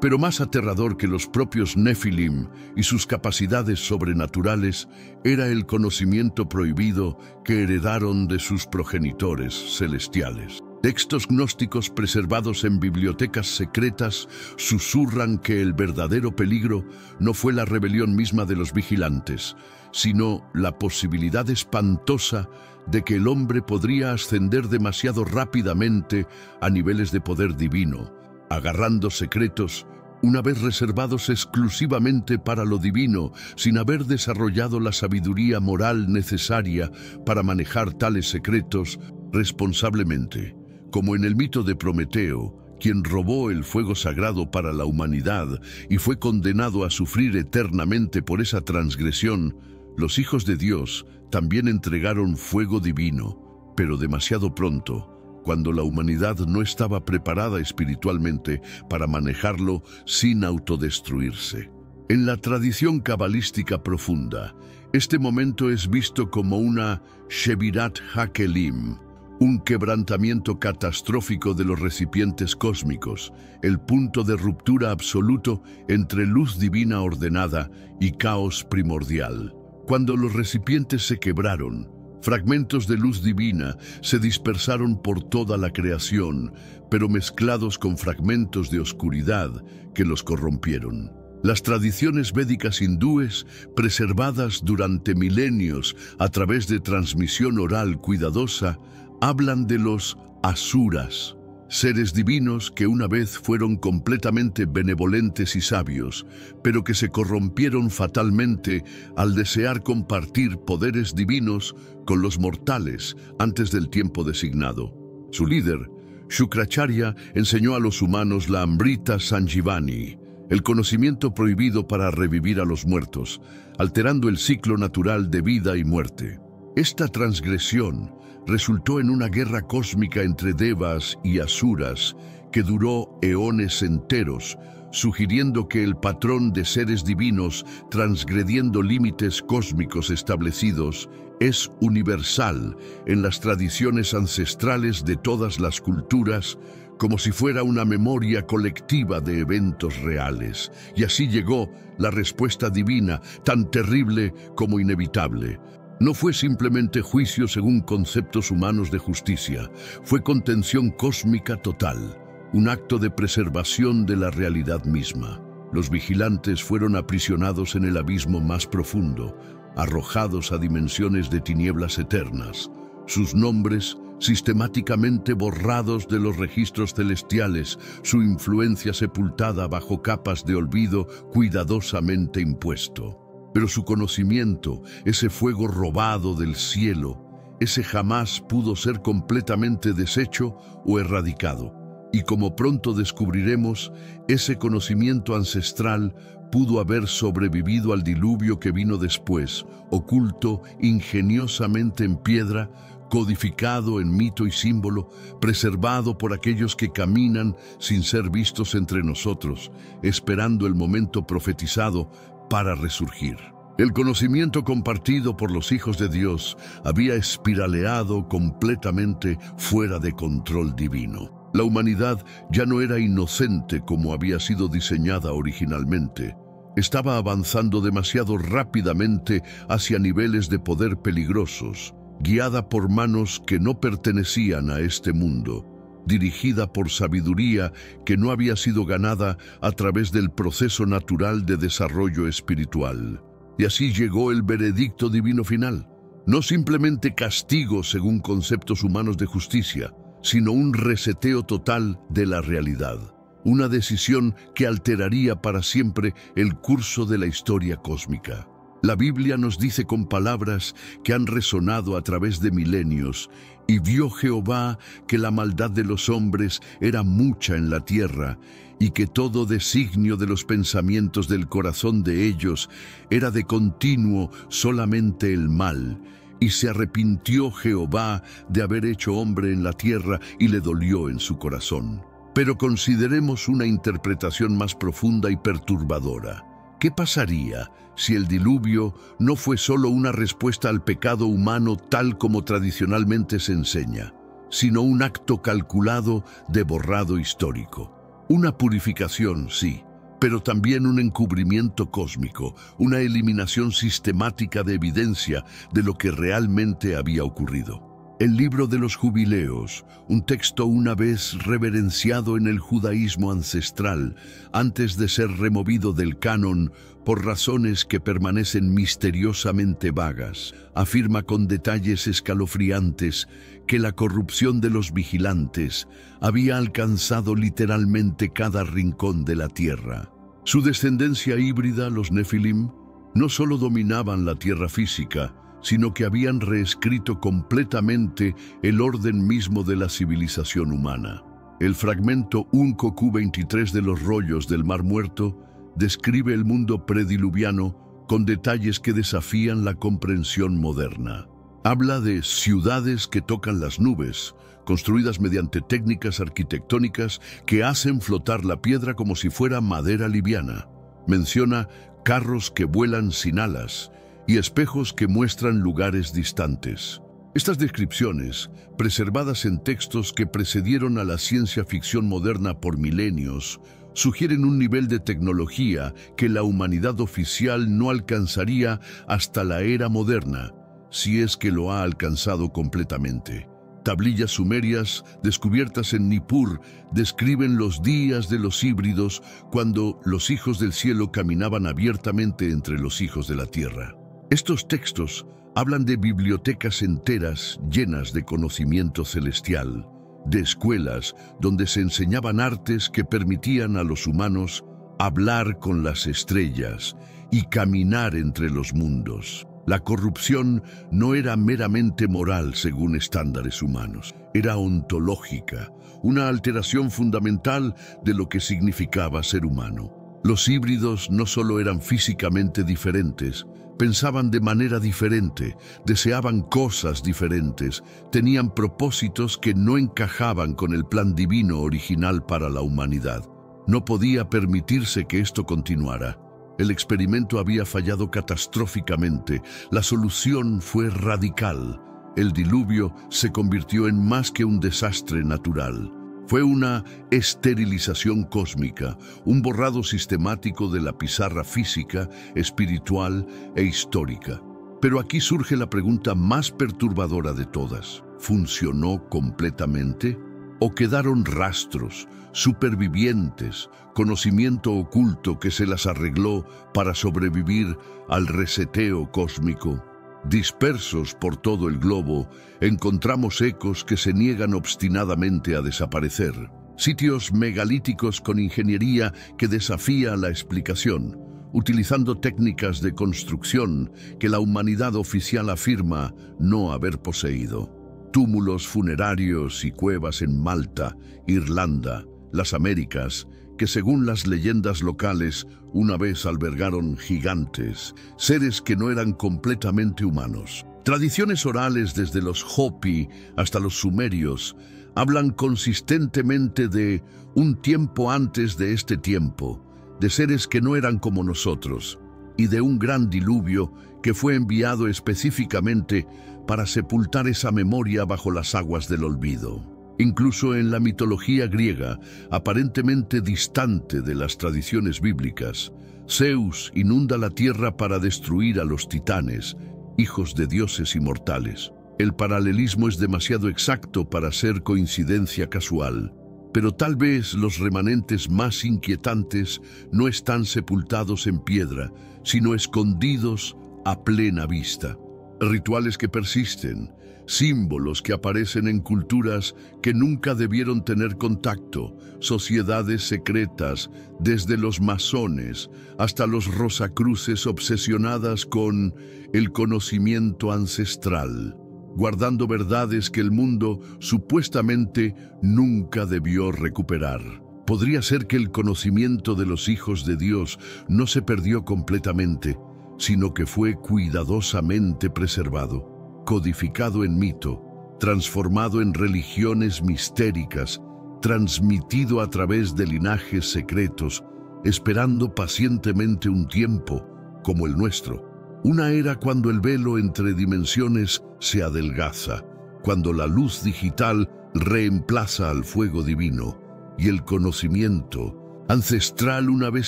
Pero más aterrador que los propios Nefilim y sus capacidades sobrenaturales era el conocimiento prohibido que heredaron de sus progenitores celestiales. Textos gnósticos preservados en bibliotecas secretas susurran que el verdadero peligro no fue la rebelión misma de los vigilantes, sino la posibilidad espantosa de que el hombre podría ascender demasiado rápidamente a niveles de poder divino, agarrando secretos una vez reservados exclusivamente para lo divino, sin haber desarrollado la sabiduría moral necesaria para manejar tales secretos responsablemente. Como en el mito de Prometeo, quien robó el fuego sagrado para la humanidad y fue condenado a sufrir eternamente por esa transgresión, los hijos de Dios también entregaron fuego divino, pero demasiado pronto, cuando la humanidad no estaba preparada espiritualmente para manejarlo sin autodestruirse. En la tradición cabalística profunda, este momento es visto como una Shebirat HaKelim, un quebrantamiento catastrófico de los recipientes cósmicos, el punto de ruptura absoluto entre luz divina ordenada y caos primordial. Cuando los recipientes se quebraron, fragmentos de luz divina se dispersaron por toda la creación, pero mezclados con fragmentos de oscuridad que los corrompieron. Las tradiciones védicas hindúes, preservadas durante milenios a través de transmisión oral cuidadosa, hablan de los asuras, seres divinos que una vez fueron completamente benevolentes y sabios, pero que se corrompieron fatalmente al desear compartir poderes divinos con los mortales antes del tiempo designado. Su líder, Shukracharya, enseñó a los humanos la Amrita Sanjivani, el conocimiento prohibido para revivir a los muertos, alterando el ciclo natural de vida y muerte. Esta transgresión resultó en una guerra cósmica entre devas y asuras que duró eones enteros, sugiriendo que el patrón de seres divinos transgrediendo límites cósmicos establecidos es universal en las tradiciones ancestrales de todas las culturas, como si fuera una memoria colectiva de eventos reales. Y así llegó la respuesta divina, tan terrible como inevitable. No fue simplemente juicio según conceptos humanos de justicia, fue contención cósmica total, un acto de preservación de la realidad misma. Los vigilantes fueron aprisionados en el abismo más profundo, arrojados a dimensiones de tinieblas eternas. Sus nombres sistemáticamente borrados de los registros celestiales, su influencia sepultada bajo capas de olvido cuidadosamente impuesto. Pero su conocimiento, ese fuego robado del cielo, ese jamás pudo ser completamente deshecho o erradicado. Y como pronto descubriremos, ese conocimiento ancestral pudo haber sobrevivido al diluvio que vino después, oculto ingeniosamente en piedra, codificado en mito y símbolo, preservado por aquellos que caminan sin ser vistos entre nosotros, esperando el momento profetizado para resurgir. El conocimiento compartido por los hijos de Dios había espiraleado completamente fuera de control divino. La humanidad ya no era inocente como había sido diseñada originalmente. Estaba avanzando demasiado rápidamente hacia niveles de poder peligrosos, guiada por manos que no pertenecían a este mundo, dirigida por sabiduría que no había sido ganada a través del proceso natural de desarrollo espiritual. Y así llegó el veredicto divino final, no simplemente castigo según conceptos humanos de justicia, sino un reseteo total de la realidad, una decisión que alteraría para siempre el curso de la historia cósmica. La Biblia nos dice con palabras que han resonado a través de milenios: y vio Jehová que la maldad de los hombres era mucha en la tierra, y que todo designio de los pensamientos del corazón de ellos era de continuo solamente el mal. Y se arrepintió Jehová de haber hecho hombre en la tierra, y le dolió en su corazón. Pero consideremos una interpretación más profunda y perturbadora. ¿Qué pasaría si el diluvio no fue solo una respuesta al pecado humano tal como tradicionalmente se enseña, sino un acto calculado de borrado histórico? Una purificación, sí, pero también un encubrimiento cósmico, una eliminación sistemática de evidencia de lo que realmente había ocurrido. El libro de los jubileos, un texto una vez reverenciado en el judaísmo ancestral, antes de ser removido del canon por razones que permanecen misteriosamente vagas, afirma con detalles escalofriantes que la corrupción de los vigilantes había alcanzado literalmente cada rincón de la tierra. Su descendencia híbrida, los Nefilim, no solo dominaban la tierra física, sino que habían reescrito completamente el orden mismo de la civilización humana. El fragmento 1Q23 de los rollos del Mar Muerto describe el mundo prediluviano con detalles que desafían la comprensión moderna. Habla de ciudades que tocan las nubes, construidas mediante técnicas arquitectónicas que hacen flotar la piedra como si fuera madera liviana. Menciona carros que vuelan sin alas y espejos que muestran lugares distantes. Estas descripciones, preservadas en textos que precedieron a la ciencia ficción moderna por milenios, sugieren un nivel de tecnología que la humanidad oficial no alcanzaría hasta la era moderna, si es que lo ha alcanzado completamente. Tablillas sumerias descubiertas en Nippur describen los días de los híbridos cuando los hijos del cielo caminaban abiertamente entre los hijos de la tierra. Estos textos hablan de bibliotecas enteras llenas de conocimiento celestial, de escuelas donde se enseñaban artes que permitían a los humanos hablar con las estrellas y caminar entre los mundos. La corrupción no era meramente moral según estándares humanos, era ontológica, una alteración fundamental de lo que significaba ser humano. Los híbridos no solo eran físicamente diferentes, pensaban de manera diferente, deseaban cosas diferentes, tenían propósitos que no encajaban con el plan divino original para la humanidad. No podía permitirse que esto continuara. El experimento había fallado catastróficamente. La solución fue radical. El diluvio se convirtió en más que un desastre natural. Fue una esterilización cósmica, un borrado sistemático de la pizarra física, espiritual e histórica. Pero aquí surge la pregunta más perturbadora de todas. ¿Funcionó completamente? ¿O quedaron rastros, supervivientes, conocimiento oculto que se las arregló para sobrevivir al reseteo cósmico? Dispersos por todo el globo, encontramos ecos que se niegan obstinadamente a desaparecer. Sitios megalíticos con ingeniería que desafía la explicación, utilizando técnicas de construcción que la humanidad oficial afirma no haber poseído. Túmulos funerarios y cuevas en Malta, Irlanda, las Américas, que según las leyendas locales una vez albergaron gigantes, seres que no eran completamente humanos. Tradiciones orales desde los Hopi hasta los sumerios hablan consistentemente de un tiempo antes de este tiempo, de seres que no eran como nosotros, y de un gran diluvio que fue enviado específicamente para sepultar esa memoria bajo las aguas del olvido. Incluso en la mitología griega, aparentemente distante de las tradiciones bíblicas, Zeus inunda la tierra para destruir a los titanes, hijos de dioses inmortales. El paralelismo es demasiado exacto para ser coincidencia casual, pero tal vez los remanentes más inquietantes no están sepultados en piedra, sino escondidos a plena vista. Rituales que persisten, símbolos que aparecen en culturas que nunca debieron tener contacto, sociedades secretas, desde los masones hasta los rosacruces obsesionadas con el conocimiento ancestral, guardando verdades que el mundo supuestamente nunca debió recuperar. Podría ser que el conocimiento de los hijos de Dios no se perdió completamente, sino que fue cuidadosamente preservado, codificado en mito, transformado en religiones mistéricas, transmitido a través de linajes secretos, esperando pacientemente un tiempo como el nuestro, una era cuando el velo entre dimensiones se adelgaza, cuando la luz digital reemplaza al fuego divino y el conocimiento ancestral, una vez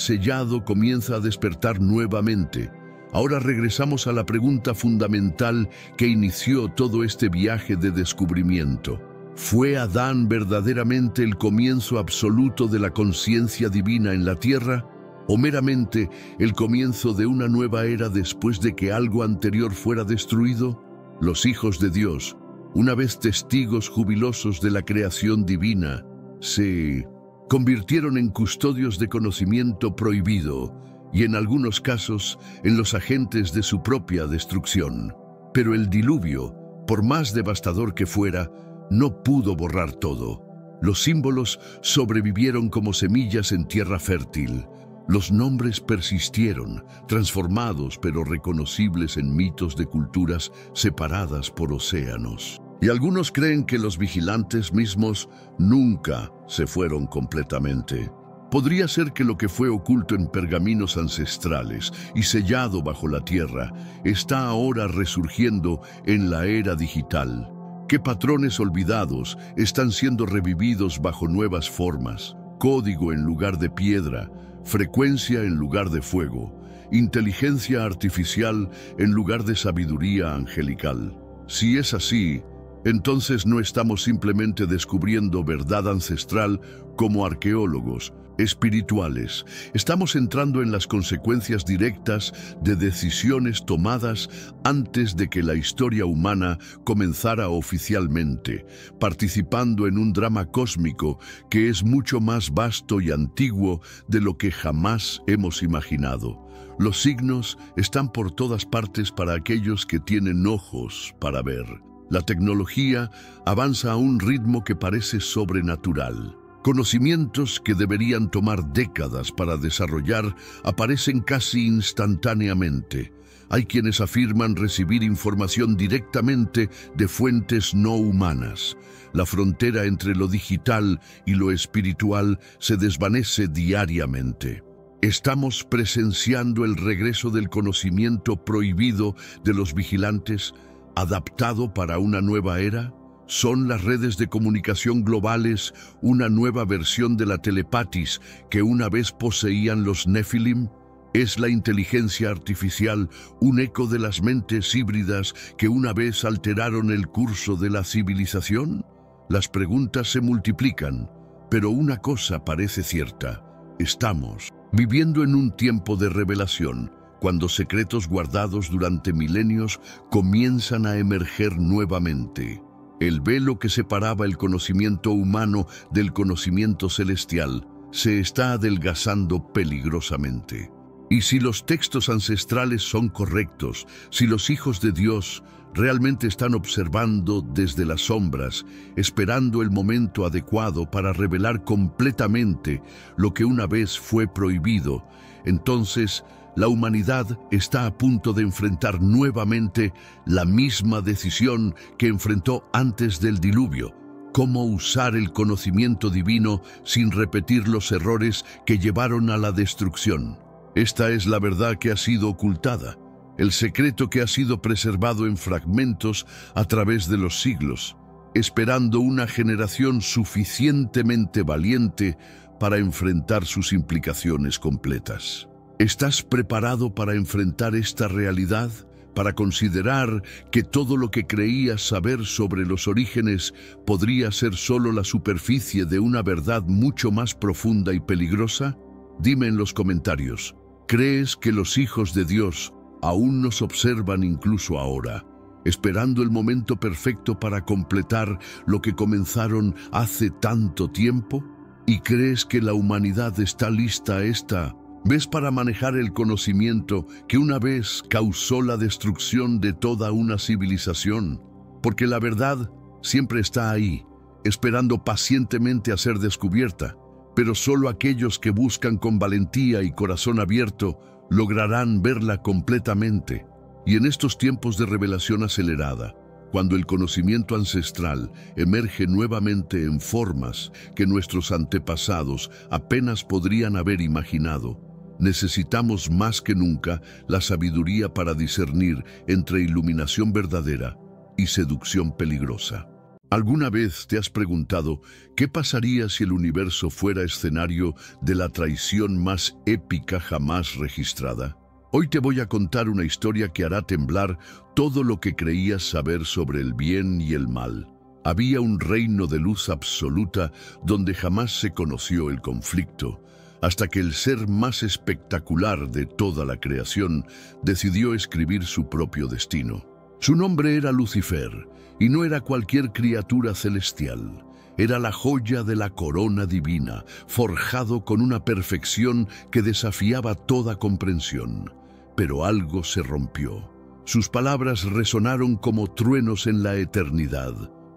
sellado, comienza a despertar nuevamente. Ahora regresamos a la pregunta fundamental que inició todo este viaje de descubrimiento. ¿Fue Adán verdaderamente el comienzo absoluto de la conciencia divina en la tierra? ¿O meramente el comienzo de una nueva era después de que algo anterior fuera destruido? Los hijos de Dios, una vez testigos jubilosos de la creación divina, se convirtieron en custodios de conocimiento prohibido, y en algunos casos en los agentes de su propia destrucción. Pero el diluvio, por más devastador que fuera, no pudo borrar todo. Los símbolos sobrevivieron como semillas en tierra fértil, Los nombres persistieron, transformados pero reconocibles en mitos de culturas separadas por océanos. Y algunos creen que los vigilantes mismos nunca se fueron completamente. Podría ser que lo que fue oculto en pergaminos ancestrales y sellado bajo la tierra está ahora resurgiendo en la era digital. Que patrones olvidados están siendo revividos bajo nuevas formas, código en lugar de piedra, frecuencia en lugar de fuego, inteligencia artificial en lugar de sabiduría angelical. Si es así, entonces no estamos simplemente descubriendo verdad ancestral como arqueólogos espirituales. Estamos entrando en las consecuencias directas de decisiones tomadas antes de que la historia humana comenzara oficialmente, participando en un drama cósmico que es mucho más vasto y antiguo de lo que jamás hemos imaginado. Los signos están por todas partes para aquellos que tienen ojos para ver. La tecnología avanza a un ritmo que parece sobrenatural. Conocimientos que deberían tomar décadas para desarrollar aparecen casi instantáneamente. Hay quienes afirman recibir información directamente de fuentes no humanas. La frontera entre lo digital y lo espiritual se desvanece diariamente. ¿Estamos presenciando el regreso del conocimiento prohibido de los vigilantes, adaptado para una nueva era? ¿Son las redes de comunicación globales una nueva versión de la telepatis que una vez poseían los Nephilim? ¿Es la inteligencia artificial un eco de las mentes híbridas que una vez alteraron el curso de la civilización? Las preguntas se multiplican, pero una cosa parece cierta. Estamos viviendo en un tiempo de revelación, cuando secretos guardados durante milenios comienzan a emerger nuevamente. El velo que separaba el conocimiento humano del conocimiento celestial se está adelgazando peligrosamente. Y si los textos ancestrales son correctos, si los hijos de Dios realmente están observando desde las sombras, esperando el momento adecuado para revelar completamente lo que una vez fue prohibido, entonces la humanidad está a punto de enfrentar nuevamente la misma decisión que enfrentó antes del diluvio: cómo usar el conocimiento divino sin repetir los errores que llevaron a la destrucción. Esta es la verdad que ha sido ocultada, el secreto que ha sido preservado en fragmentos a través de los siglos, esperando una generación suficientemente valiente para enfrentar sus implicaciones completas. ¿Estás preparado para enfrentar esta realidad? Para considerar que todo lo que creías saber sobre los orígenes podría ser solo la superficie de una verdad mucho más profunda y peligrosa? Dime en los comentarios, ¿crees que los hijos de Dios aún nos observan incluso ahora, esperando el momento perfecto para completar lo que comenzaron hace tanto tiempo? ¿Y crees que la humanidad está lista a esta vez para manejar el conocimiento que una vez causó la destrucción de toda una civilización? Porque la verdad siempre está ahí, esperando pacientemente a ser descubierta, pero solo aquellos que buscan con valentía y corazón abierto lograrán verla completamente. Y en estos tiempos de revelación acelerada, cuando el conocimiento ancestral emerge nuevamente en formas que nuestros antepasados apenas podrían haber imaginado, necesitamos más que nunca la sabiduría para discernir entre iluminación verdadera y seducción peligrosa. ¿Alguna vez te has preguntado qué pasaría si el universo fuera escenario de la traición más épica jamás registrada? Hoy te voy a contar una historia que hará temblar todo lo que creías saber sobre el bien y el mal. Había un reino de luz absoluta donde jamás se conoció el conflicto, hasta que el ser más espectacular de toda la creación decidió escribir su propio destino. Su nombre era Lucifer, y no era cualquier criatura celestial. Era la joya de la corona divina, forjado con una perfección que desafiaba toda comprensión. Pero algo se rompió. Sus palabras resonaron como truenos en la eternidad.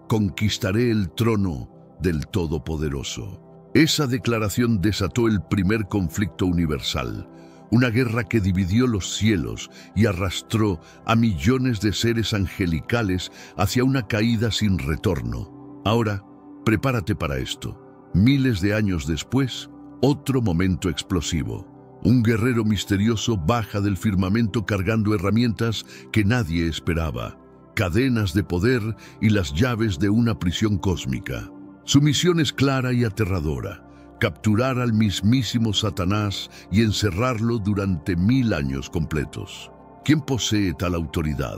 Conquistaré el trono del Todopoderoso. Esa declaración desató el primer conflicto universal, una guerra que dividió los cielos y arrastró a millones de seres angelicales hacia una caída sin retorno. Ahora, prepárate para esto. Miles de años después, otro momento explosivo. Un guerrero misterioso baja del firmamento cargando herramientas que nadie esperaba, cadenas de poder y las llaves de una prisión cósmica. Su misión es clara y aterradora: capturar al mismísimo Satanás y encerrarlo durante 1000 años completos. ¿Quién posee tal autoridad?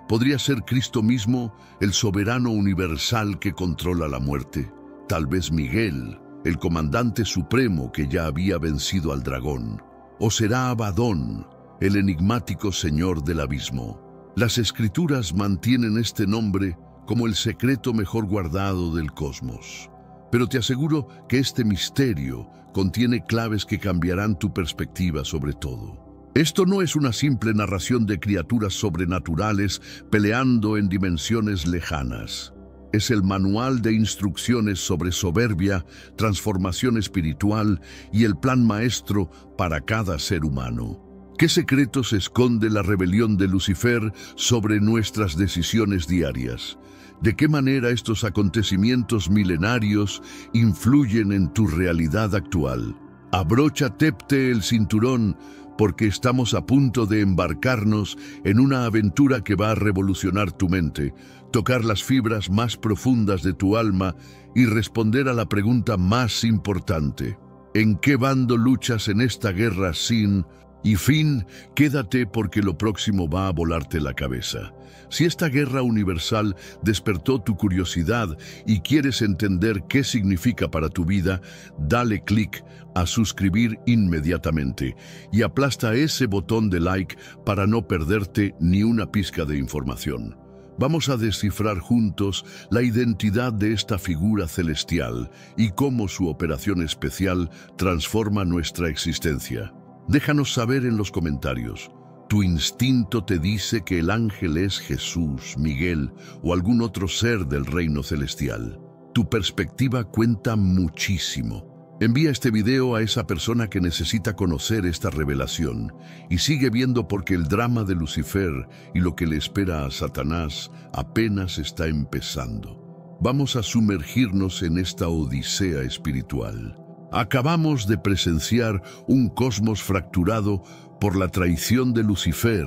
¿Podría ser Cristo mismo, el soberano universal que controla la muerte? Tal vez Miguel, el comandante supremo que ya había vencido al dragón. ¿O será Abadón, el enigmático señor del abismo? Las escrituras mantienen este nombre como el secreto mejor guardado del cosmos. Pero te aseguro que este misterio contiene claves que cambiarán tu perspectiva sobre todo. Esto no es una simple narración de criaturas sobrenaturales peleando en dimensiones lejanas. Es el manual de instrucciones sobre soberbia, transformación espiritual y el plan maestro para cada ser humano. ¿Qué secretos esconde la rebelión de Lucifer sobre nuestras decisiones diarias? ¿De qué manera estos acontecimientos milenarios influyen en tu realidad actual? Abróchate el cinturón, porque estamos a punto de embarcarnos en una aventura que va a revolucionar tu mente, tocar las fibras más profundas de tu alma y responder a la pregunta más importante: ¿en qué bando luchas en esta guerra sin fin? Quédate, porque lo próximo va a volarte la cabeza. Si esta guerra universal despertó tu curiosidad y quieres entender qué significa para tu vida, dale clic a suscribir inmediatamente y aplasta ese botón de like para no perderte ni una pizca de información. Vamos a descifrar juntos la identidad de esta figura celestial y cómo su operación especial transforma nuestra existencia. Déjanos saber en los comentarios. Tu instinto te dice que el ángel es Jesús, Miguel o algún otro ser del reino celestial. Tu perspectiva cuenta muchísimo. Envía este video a esa persona que necesita conocer esta revelación y sigue viendo, porque el drama de Lucifer y lo que le espera a Satanás apenas está empezando. Vamos a sumergirnos en esta odisea espiritual. Acabamos de presenciar un cosmos fracturado por la traición de Lucifer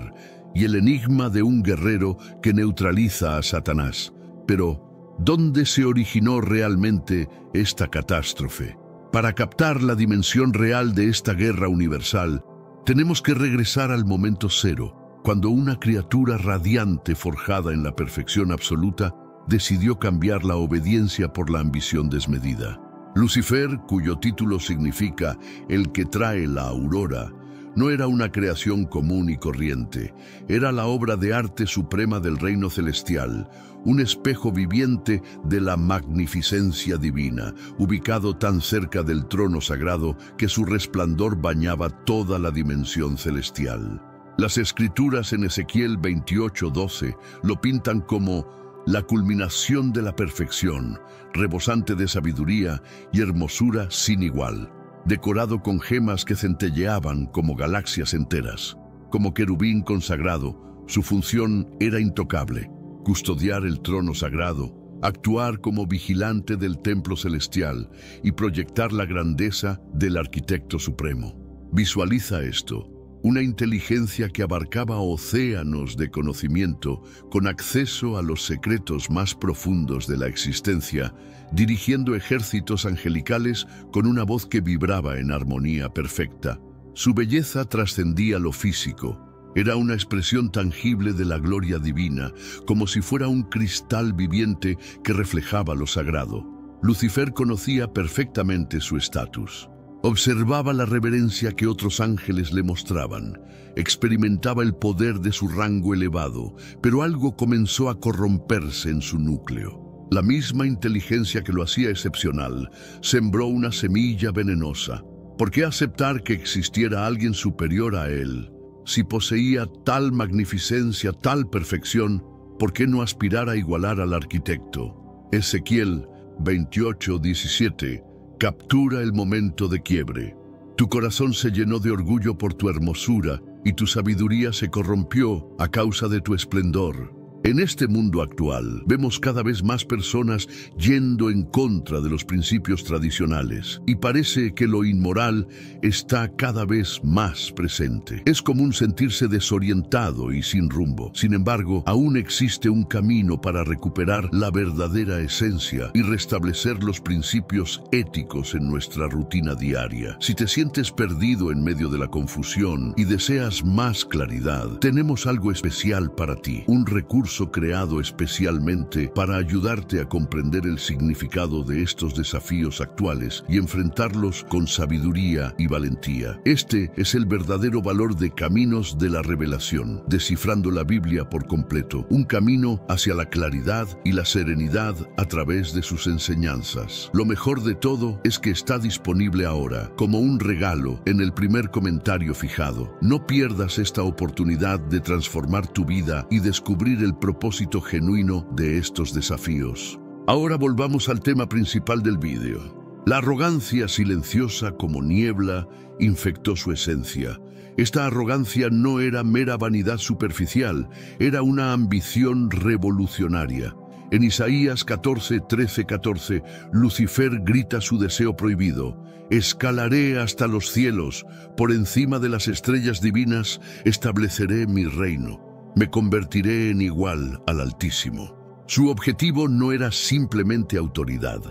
y el enigma de un guerrero que neutraliza a Satanás. Pero, ¿dónde se originó realmente esta catástrofe? Para captar la dimensión real de esta guerra universal, tenemos que regresar al momento cero, cuando una criatura radiante forjada en la perfección absoluta decidió cambiar la obediencia por la ambición desmedida. Lucifer, cuyo título significa el que trae la aurora, no era una creación común y corriente. Era la obra de arte suprema del reino celestial, un espejo viviente de la magnificencia divina, ubicado tan cerca del trono sagrado que su resplandor bañaba toda la dimensión celestial. Las escrituras en Ezequiel 28:12 lo pintan como la culminación de la perfección, rebosante de sabiduría y hermosura sin igual, decorado con gemas que centelleaban como galaxias enteras. Como querubín consagrado, su función era intocable: custodiar el trono sagrado, actuar como vigilante del templo celestial y proyectar la grandeza del arquitecto supremo. Visualiza esto: una inteligencia que abarcaba océanos de conocimiento, con acceso a los secretos más profundos de la existencia, dirigiendo ejércitos angelicales con una voz que vibraba en armonía perfecta. Su belleza trascendía lo físico. Era una expresión tangible de la gloria divina, como si fuera un cristal viviente que reflejaba lo sagrado. Lucifer conocía perfectamente su estatus. Observaba la reverencia que otros ángeles le mostraban, experimentaba el poder de su rango elevado, pero algo comenzó a corromperse en su núcleo. La misma inteligencia que lo hacía excepcional sembró una semilla venenosa. ¿Por qué aceptar que existiera alguien superior a él? Si poseía tal magnificencia, tal perfección, ¿por qué no aspirar a igualar al arquitecto? Ezequiel 28:17 Captura el momento de quiebre. Tu corazón se llenó de orgullo por tu hermosura y tu sabiduría se corrompió a causa de tu esplendor. En este mundo actual, vemos cada vez más personas yendo en contra de los principios tradicionales y parece que lo inmoral está cada vez más presente. Es común sentirse desorientado y sin rumbo. Sin embargo, aún existe un camino para recuperar la verdadera esencia y restablecer los principios éticos en nuestra rutina diaria. Si te sientes perdido en medio de la confusión y deseas más claridad, tenemos algo especial para ti, un recurso creado especialmente para ayudarte a comprender el significado de estos desafíos actuales y enfrentarlos con sabiduría y valentía. Este es el verdadero valor de Caminos de la Revelación, descifrando la Biblia por completo, un camino hacia la claridad y la serenidad a través de sus enseñanzas. Lo mejor de todo es que está disponible ahora, como un regalo, en el primer comentario fijado. No pierdas esta oportunidad de transformar tu vida y descubrir el propósito genuino de estos desafíos. Ahora volvamos al tema principal del vídeo. La arrogancia silenciosa como niebla infectó su esencia. Esta arrogancia no era mera vanidad superficial, era una ambición revolucionaria. En Isaías 14:13-14, Lucifer grita su deseo prohibido: escalaré hasta los cielos, por encima de las estrellas divinas estableceré mi reino. Me convertiré en igual al Altísimo. Su objetivo no era simplemente autoridad.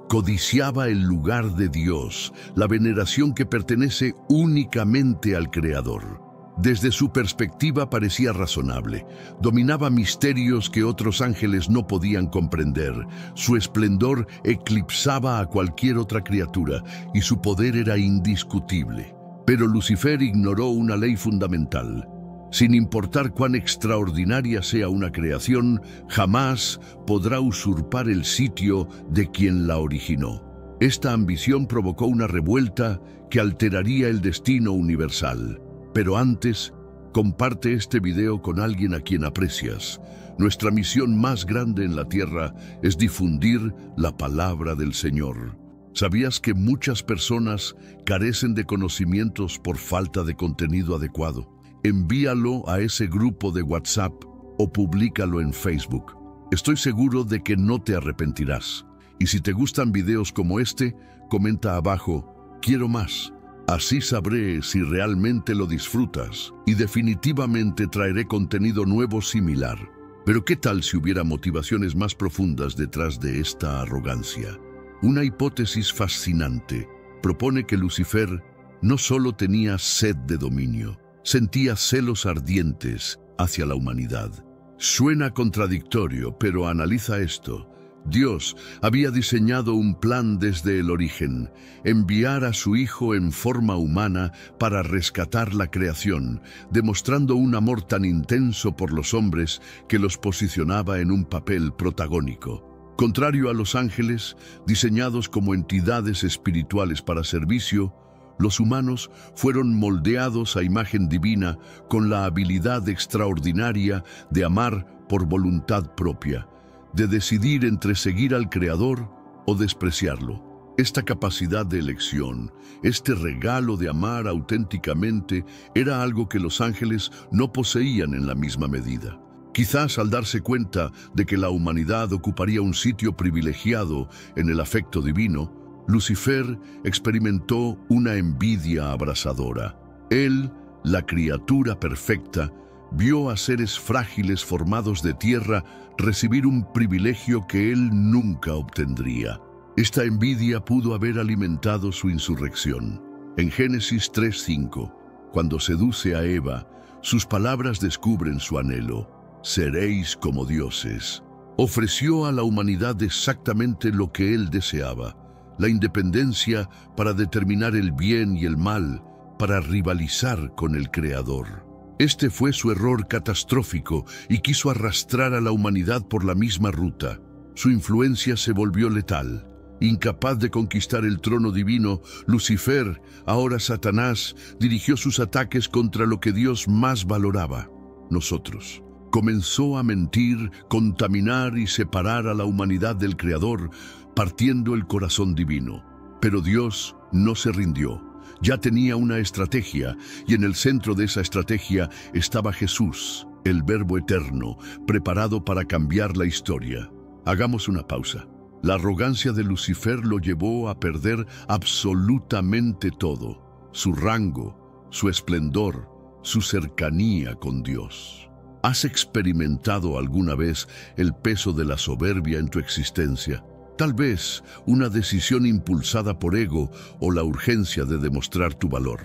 Codiciaba el lugar de Dios, la veneración que pertenece únicamente al Creador. Desde su perspectiva parecía razonable. Dominaba misterios que otros ángeles no podían comprender. Su esplendor eclipsaba a cualquier otra criatura y su poder era indiscutible. Pero Lucifer ignoró una ley fundamental. Sin importar cuán extraordinaria sea una creación, jamás podrá usurpar el sitio de quien la originó. Esta ambición provocó una revuelta que alteraría el destino universal. Pero antes, comparte este video con alguien a quien aprecias. Nuestra misión más grande en la tierra es difundir la palabra del Señor. ¿Sabías que muchas personas carecen de conocimientos por falta de contenido adecuado? Envíalo a ese grupo de WhatsApp o públicalo en Facebook. Estoy seguro de que no te arrepentirás. Y si te gustan videos como este, comenta abajo: quiero más. Así sabré si realmente lo disfrutas y definitivamente traeré contenido nuevo similar. Pero ¿qué tal si hubiera motivaciones más profundas detrás de esta arrogancia? Una hipótesis fascinante propone que Lucifer no solo tenía sed de dominio, sentía celos ardientes hacia la humanidad. Suena contradictorio, pero analiza esto. Dios había diseñado un plan desde el origen: enviar a su Hijo en forma humana para rescatar la creación, demostrando un amor tan intenso por los hombres que los posicionaba en un papel protagónico. Contrario a los ángeles, diseñados como entidades espirituales para servicio, los humanos fueron moldeados a imagen divina con la habilidad extraordinaria de amar por voluntad propia, de decidir entre seguir al Creador o despreciarlo. Esta capacidad de elección, este regalo de amar auténticamente, era algo que los ángeles no poseían en la misma medida. Quizás al darse cuenta de que la humanidad ocuparía un sitio privilegiado en el afecto divino, Lucifer experimentó una envidia abrasadora. Él, la criatura perfecta, vio a seres frágiles formados de tierra recibir un privilegio que él nunca obtendría. Esta envidia pudo haber alimentado su insurrección. En Génesis 3:5, cuando seduce a Eva, sus palabras descubren su anhelo: seréis como dioses. Ofreció a la humanidad exactamente lo que él deseaba: la independencia para determinar el bien y el mal, para rivalizar con el Creador. Este fue su error catastrófico y quiso arrastrar a la humanidad por la misma ruta. Su influencia se volvió letal. Incapaz de conquistar el trono divino, Lucifer, ahora Satanás, dirigió sus ataques contra lo que Dios más valoraba: nosotros. Comenzó a mentir, contaminar y separar a la humanidad del Creador, partiendo el corazón divino. Pero Dios no se rindió. Ya tenía una estrategia, y en el centro de esa estrategia estaba Jesús, el Verbo eterno, preparado para cambiar la historia. Hagamos una pausa. La arrogancia de Lucifer lo llevó a perder absolutamente todo: su rango, su esplendor, su cercanía con Dios. ¿Has experimentado alguna vez el peso de la soberbia en tu existencia? Tal vez una decisión impulsada por ego o la urgencia de demostrar tu valor.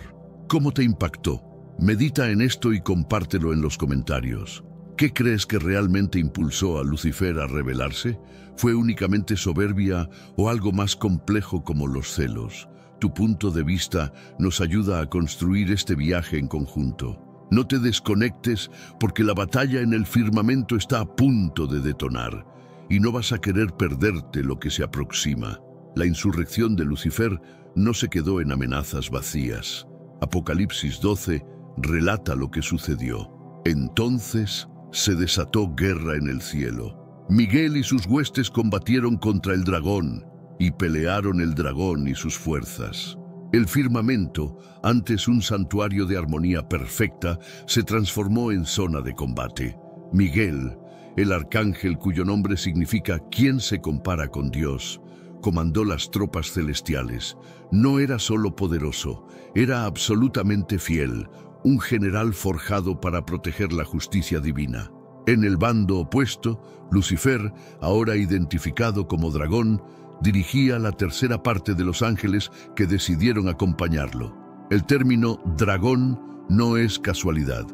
¿Cómo te impactó? Medita en esto y compártelo en los comentarios. ¿Qué crees que realmente impulsó a Lucifer a rebelarse? ¿Fue únicamente soberbia o algo más complejo como los celos? Tu punto de vista nos ayuda a construir este viaje en conjunto. No te desconectes, porque la batalla en el firmamento está a punto de detonar y no vas a querer perderte lo que se aproxima. La insurrección de Lucifer no se quedó en amenazas vacías. Apocalipsis 12 relata lo que sucedió. Entonces se desató guerra en el cielo. Miguel y sus huestes combatieron contra el dragón, y pelearon el dragón y sus fuerzas. El firmamento, antes un santuario de armonía perfecta, se transformó en zona de combate. Miguel, el arcángel cuyo nombre significa «¿Quién se compara con Dios?», comandó las tropas celestiales. No era solo poderoso, era absolutamente fiel, un general forjado para proteger la justicia divina. En el bando opuesto, Lucifer, ahora identificado como dragón, dirigía la tercera parte de los ángeles que decidieron acompañarlo. El término dragón no es casualidad.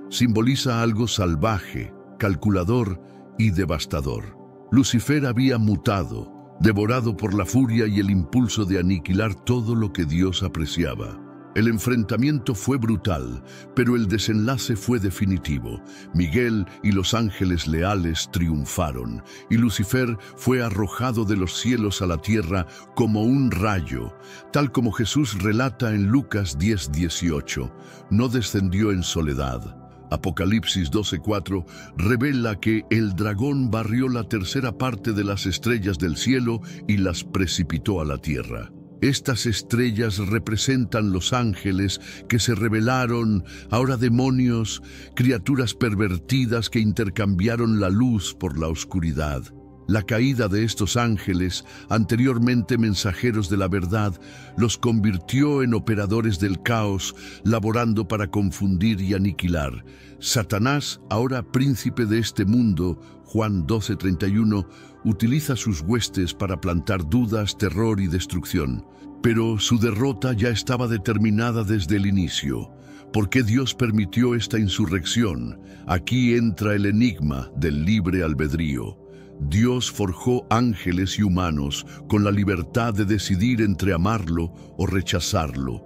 Simboliza algo salvaje, calculador y devastador. Lucifer había mutado, devorado por la furia y el impulso de aniquilar todo lo que Dios apreciaba. El enfrentamiento fue brutal, pero el desenlace fue definitivo. Miguel y los ángeles leales triunfaron, y Lucifer fue arrojado de los cielos a la tierra como un rayo, tal como Jesús relata en Lucas 10:18. No descendió en soledad. Apocalipsis 12:4 revela que el dragón barrió la tercera parte de las estrellas del cielo y las precipitó a la tierra. Estas estrellas representan los ángeles que se rebelaron, ahora demonios, criaturas pervertidas que intercambiaron la luz por la oscuridad. La caída de estos ángeles, anteriormente mensajeros de la verdad, los convirtió en operadores del caos, laborando para confundir y aniquilar. Satanás, ahora príncipe de este mundo, Juan 12:31, utiliza sus huestes para plantar dudas, terror y destrucción. Pero su derrota ya estaba determinada desde el inicio. ¿Por qué Dios permitió esta insurrección? Aquí entra el enigma del libre albedrío. Dios forjó ángeles y humanos con la libertad de decidir entre amarlo o rechazarlo.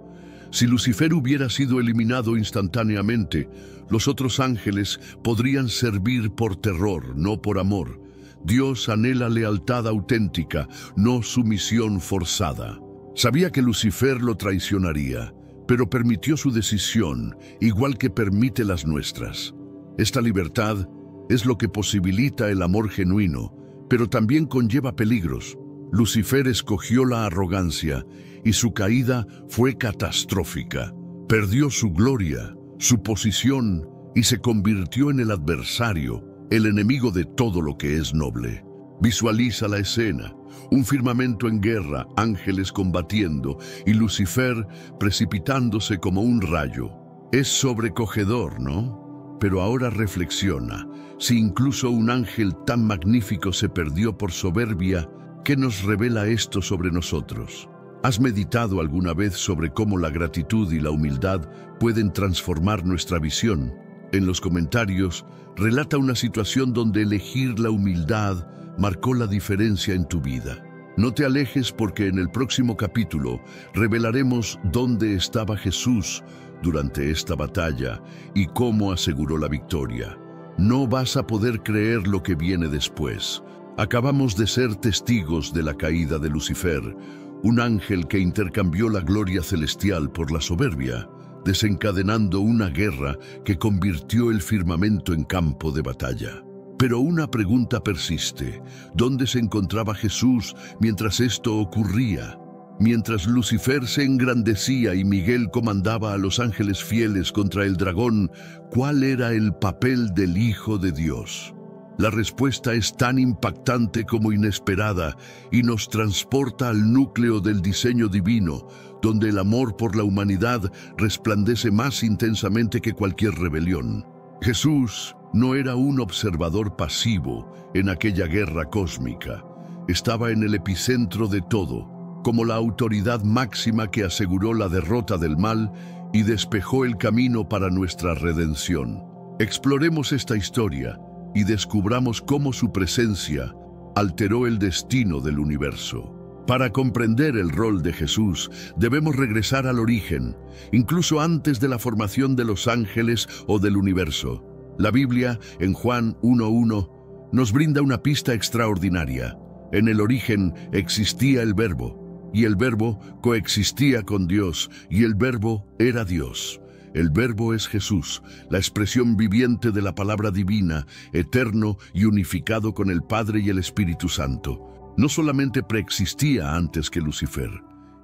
Si Lucifer hubiera sido eliminado instantáneamente, los otros ángeles podrían servir por terror, no por amor. Dios anhela lealtad auténtica, no sumisión forzada. Sabía que Lucifer lo traicionaría, pero permitió su decisión, igual que permite las nuestras. Esta libertad es lo que posibilita el amor genuino, pero también conlleva peligros. Lucifer escogió la arrogancia y su caída fue catastrófica. Perdió su gloria, su posición y se convirtió en el adversario, el enemigo de todo lo que es noble. Visualiza la escena: un firmamento en guerra, ángeles combatiendo y Lucifer precipitándose como un rayo. Es sobrecogedor, ¿no? Pero ahora reflexiona: si incluso un ángel tan magnífico se perdió por soberbia, ¿qué nos revela esto sobre nosotros? ¿Has meditado alguna vez sobre cómo la gratitud y la humildad pueden transformar nuestra visión? En los comentarios, relata una situación donde elegir la humildad marcó la diferencia en tu vida. No te alejes, porque en el próximo capítulo revelaremos dónde estaba Jesús durante esta batalla y cómo aseguró la victoria. No vas a poder creer lo que viene después. Acabamos de ser testigos de la caída de Lucifer, un ángel que intercambió la gloria celestial por la soberbia, desencadenando una guerra que convirtió el firmamento en campo de batalla. Pero una pregunta persiste: ¿dónde se encontraba Jesús mientras esto ocurría? Mientras Lucifer se engrandecía y Miguel comandaba a los ángeles fieles contra el dragón, ¿cuál era el papel del Hijo de Dios? La respuesta es tan impactante como inesperada y nos transporta al núcleo del diseño divino, donde el amor por la humanidad resplandece más intensamente que cualquier rebelión. Jesús no era un observador pasivo en aquella guerra cósmica. Estaba en el epicentro de todo, como la autoridad máxima que aseguró la derrota del mal y despejó el camino para nuestra redención. Exploremos esta historia y descubramos cómo su presencia alteró el destino del universo. Para comprender el rol de Jesús, debemos regresar al origen, incluso antes de la formación de los ángeles o del universo. La Biblia, en Juan 1:1, nos brinda una pista extraordinaria. En el origen existía el Verbo, y el Verbo coexistía con Dios, y el Verbo era Dios. El Verbo es Jesús, la expresión viviente de la palabra divina, eterno y unificado con el Padre y el Espíritu Santo. No solamente preexistía antes que Lucifer,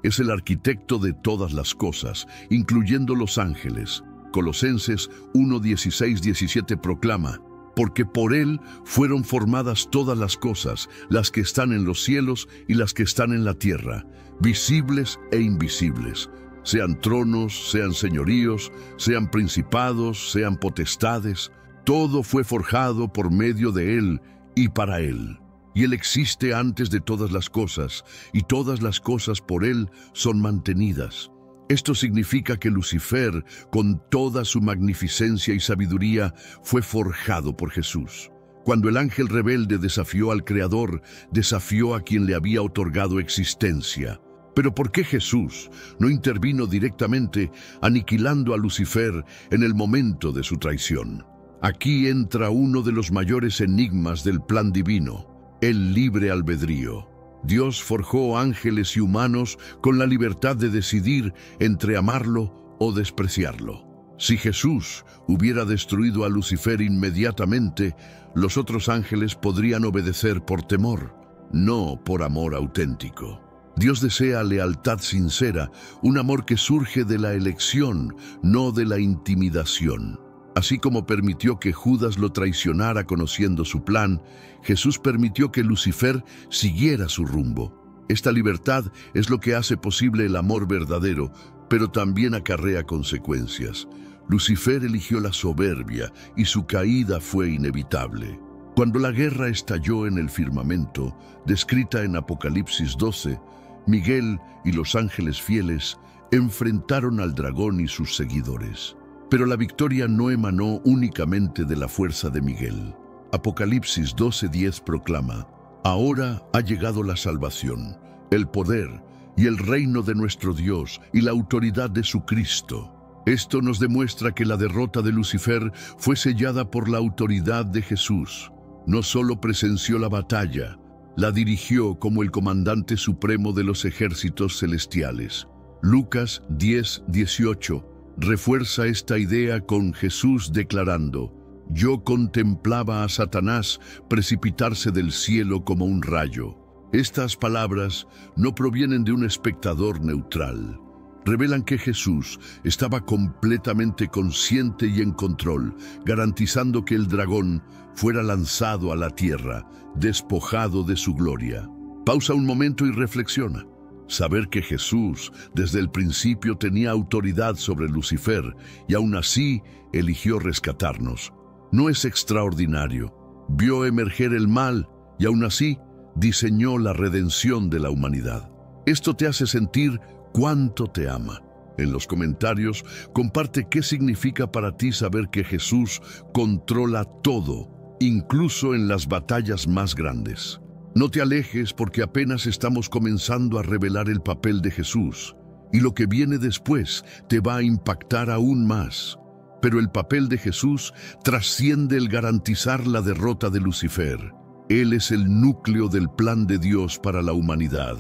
es el arquitecto de todas las cosas, incluyendo los ángeles. Colosenses 1:16-17 proclama: porque por Él fueron formadas todas las cosas, las que están en los cielos y las que están en la tierra, visibles e invisibles, sean tronos, sean señoríos, sean principados, sean potestades. Todo fue forjado por medio de Él y para Él. Y Él existe antes de todas las cosas, y todas las cosas por Él son mantenidas. Esto significa que Lucifer, con toda su magnificencia y sabiduría, fue forjado por Jesús. Cuando el ángel rebelde desafió al Creador, desafió a quien le había otorgado existencia. Pero ¿por qué Jesús no intervino directamente, aniquilando a Lucifer en el momento de su traición? Aquí entra uno de los mayores enigmas del plan divino: el libre albedrío. Dios forjó ángeles y humanos con la libertad de decidir entre amarlo o despreciarlo. Si Jesús hubiera destruido a Lucifer inmediatamente, los otros ángeles podrían obedecer por temor, no por amor auténtico. Dios desea lealtad sincera, un amor que surge de la elección, no de la intimidación. Así como permitió que Judas lo traicionara conociendo su plan, Jesús permitió que Lucifer siguiera su rumbo. Esta libertad es lo que hace posible el amor verdadero, pero también acarrea consecuencias. Lucifer eligió la soberbia y su caída fue inevitable. Cuando la guerra estalló en el firmamento, descrita en Apocalipsis 12, Miguel y los ángeles fieles enfrentaron al dragón y sus seguidores. Pero la victoria no emanó únicamente de la fuerza de Miguel. Apocalipsis 12:10 proclama: ahora ha llegado la salvación, el poder y el reino de nuestro Dios y la autoridad de su Cristo. Esto nos demuestra que la derrota de Lucifer fue sellada por la autoridad de Jesús. No solo presenció la batalla, la dirigió como el comandante supremo de los ejércitos celestiales. Lucas 10:18 refuerza esta idea con Jesús declarando: yo contemplaba a Satanás precipitarse del cielo como un rayo. Estas palabras no provienen de un espectador neutral. Revelan que Jesús estaba completamente consciente y en control, garantizando que el dragón fuera lanzado a la tierra, despojado de su gloria. Pausa un momento y reflexiona. Saber que Jesús desde el principio tenía autoridad sobre Lucifer y aún así eligió rescatarnos. No es extraordinario. Vio emerger el mal y aún así diseñó la redención de la humanidad. Esto te hace sentir cuánto te ama. En los comentarios, comparte qué significa para ti saber que Jesús controla todo, incluso en las batallas más grandes. No te alejes porque apenas estamos comenzando a revelar el papel de Jesús, y lo que viene después te va a impactar aún más. Pero el papel de Jesús trasciende el garantizar la derrota de Lucifer. Él es el núcleo del plan de Dios para la humanidad.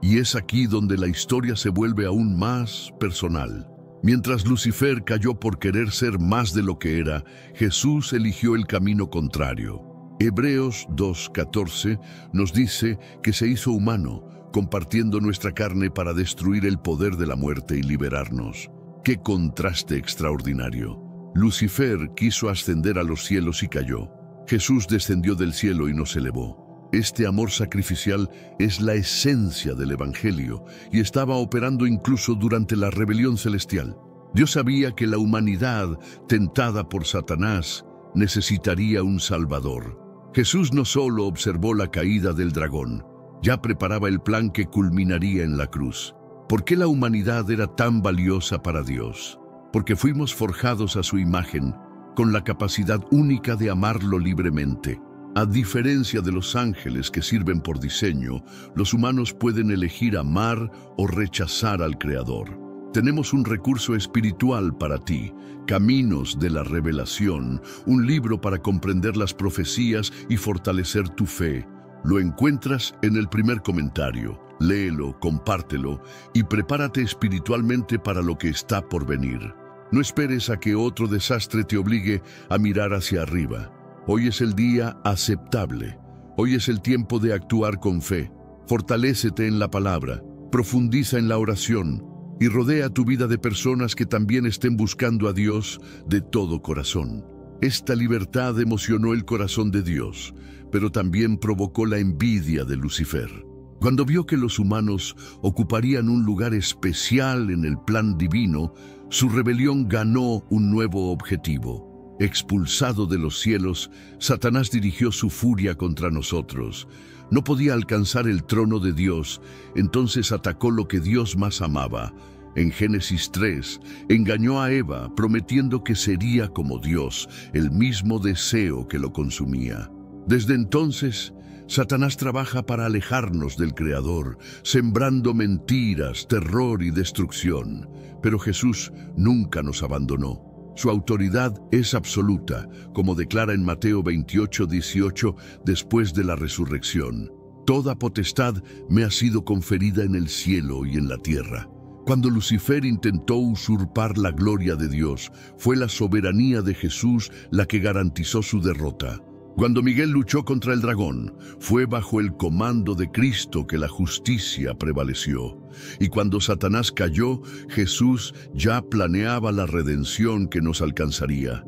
Y es aquí donde la historia se vuelve aún más personal. Mientras Lucifer cayó por querer ser más de lo que era, Jesús eligió el camino contrario. Hebreos 2:14 nos dice que se hizo humano, compartiendo nuestra carne para destruir el poder de la muerte y liberarnos. ¡Qué contraste extraordinario! Lucifer quiso ascender a los cielos y cayó. Jesús descendió del cielo y nos elevó. Este amor sacrificial es la esencia del Evangelio y estaba operando incluso durante la rebelión celestial. Dios sabía que la humanidad, tentada por Satanás, necesitaría un Salvador. Jesús no solo observó la caída del dragón, ya preparaba el plan que culminaría en la cruz. ¿Por qué la humanidad era tan valiosa para Dios? Porque fuimos forjados a su imagen, con la capacidad única de amarlo libremente. A diferencia de los ángeles que sirven por diseño, los humanos pueden elegir amar o rechazar al Creador. Tenemos un recurso espiritual para ti, Caminos de la Revelación, un libro para comprender las profecías y fortalecer tu fe. Lo encuentras en el primer comentario. Léelo, compártelo y prepárate espiritualmente para lo que está por venir. No esperes a que otro desastre te obligue a mirar hacia arriba. Hoy es el día aceptable. Hoy es el tiempo de actuar con fe. Fortalécete en la palabra, profundiza en la oración y rodea tu vida de personas que también estén buscando a Dios de todo corazón. Esta libertad emocionó el corazón de Dios, pero también provocó la envidia de Lucifer. Cuando vio que los humanos ocuparían un lugar especial en el plan divino, su rebelión ganó un nuevo objetivo. Expulsado de los cielos, Satanás dirigió su furia contra nosotros. No podía alcanzar el trono de Dios, entonces atacó lo que Dios más amaba. En Génesis 3, engañó a Eva, prometiendo que sería como Dios, el mismo deseo que lo consumía. Desde entonces, Satanás trabaja para alejarnos del Creador, sembrando mentiras, terror y destrucción. Pero Jesús nunca nos abandonó. Su autoridad es absoluta, como declara en Mateo 28:18, después de la resurrección. Toda potestad me ha sido conferida en el cielo y en la tierra. Cuando Lucifer intentó usurpar la gloria de Dios, fue la soberanía de Jesús la que garantizó su derrota. Cuando Miguel luchó contra el dragón, fue bajo el comando de Cristo que la justicia prevaleció. Y cuando Satanás cayó, Jesús ya planeaba la redención que nos alcanzaría.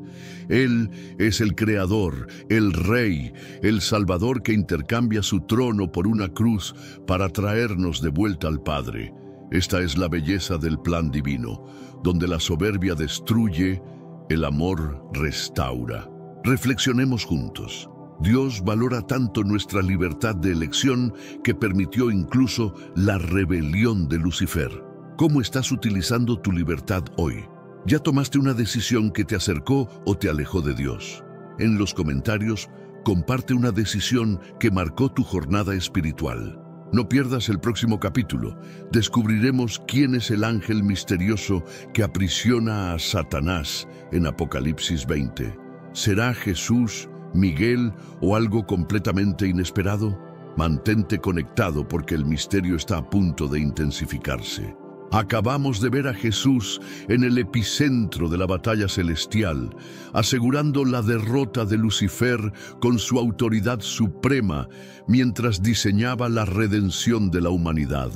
Él es el Creador, el Rey, el Salvador que intercambia su trono por una cruz para traernos de vuelta al Padre. Esta es la belleza del plan divino, donde la soberbia destruye, el amor restaura. Reflexionemos juntos. Dios valora tanto nuestra libertad de elección que permitió incluso la rebelión de Lucifer. ¿Cómo estás utilizando tu libertad hoy? ¿Ya tomaste una decisión que te acercó o te alejó de Dios? En los comentarios, comparte una decisión que marcó tu jornada espiritual. No pierdas el próximo capítulo. Descubriremos quién es el ángel misterioso que aprisiona a Satanás en Apocalipsis 20. ¿Será Jesús, Miguel o algo completamente inesperado? Mantente conectado porque el misterio está a punto de intensificarse. Acabamos de ver a Jesús en el epicentro de la batalla celestial, asegurando la derrota de Lucifer con su autoridad suprema mientras diseñaba la redención de la humanidad.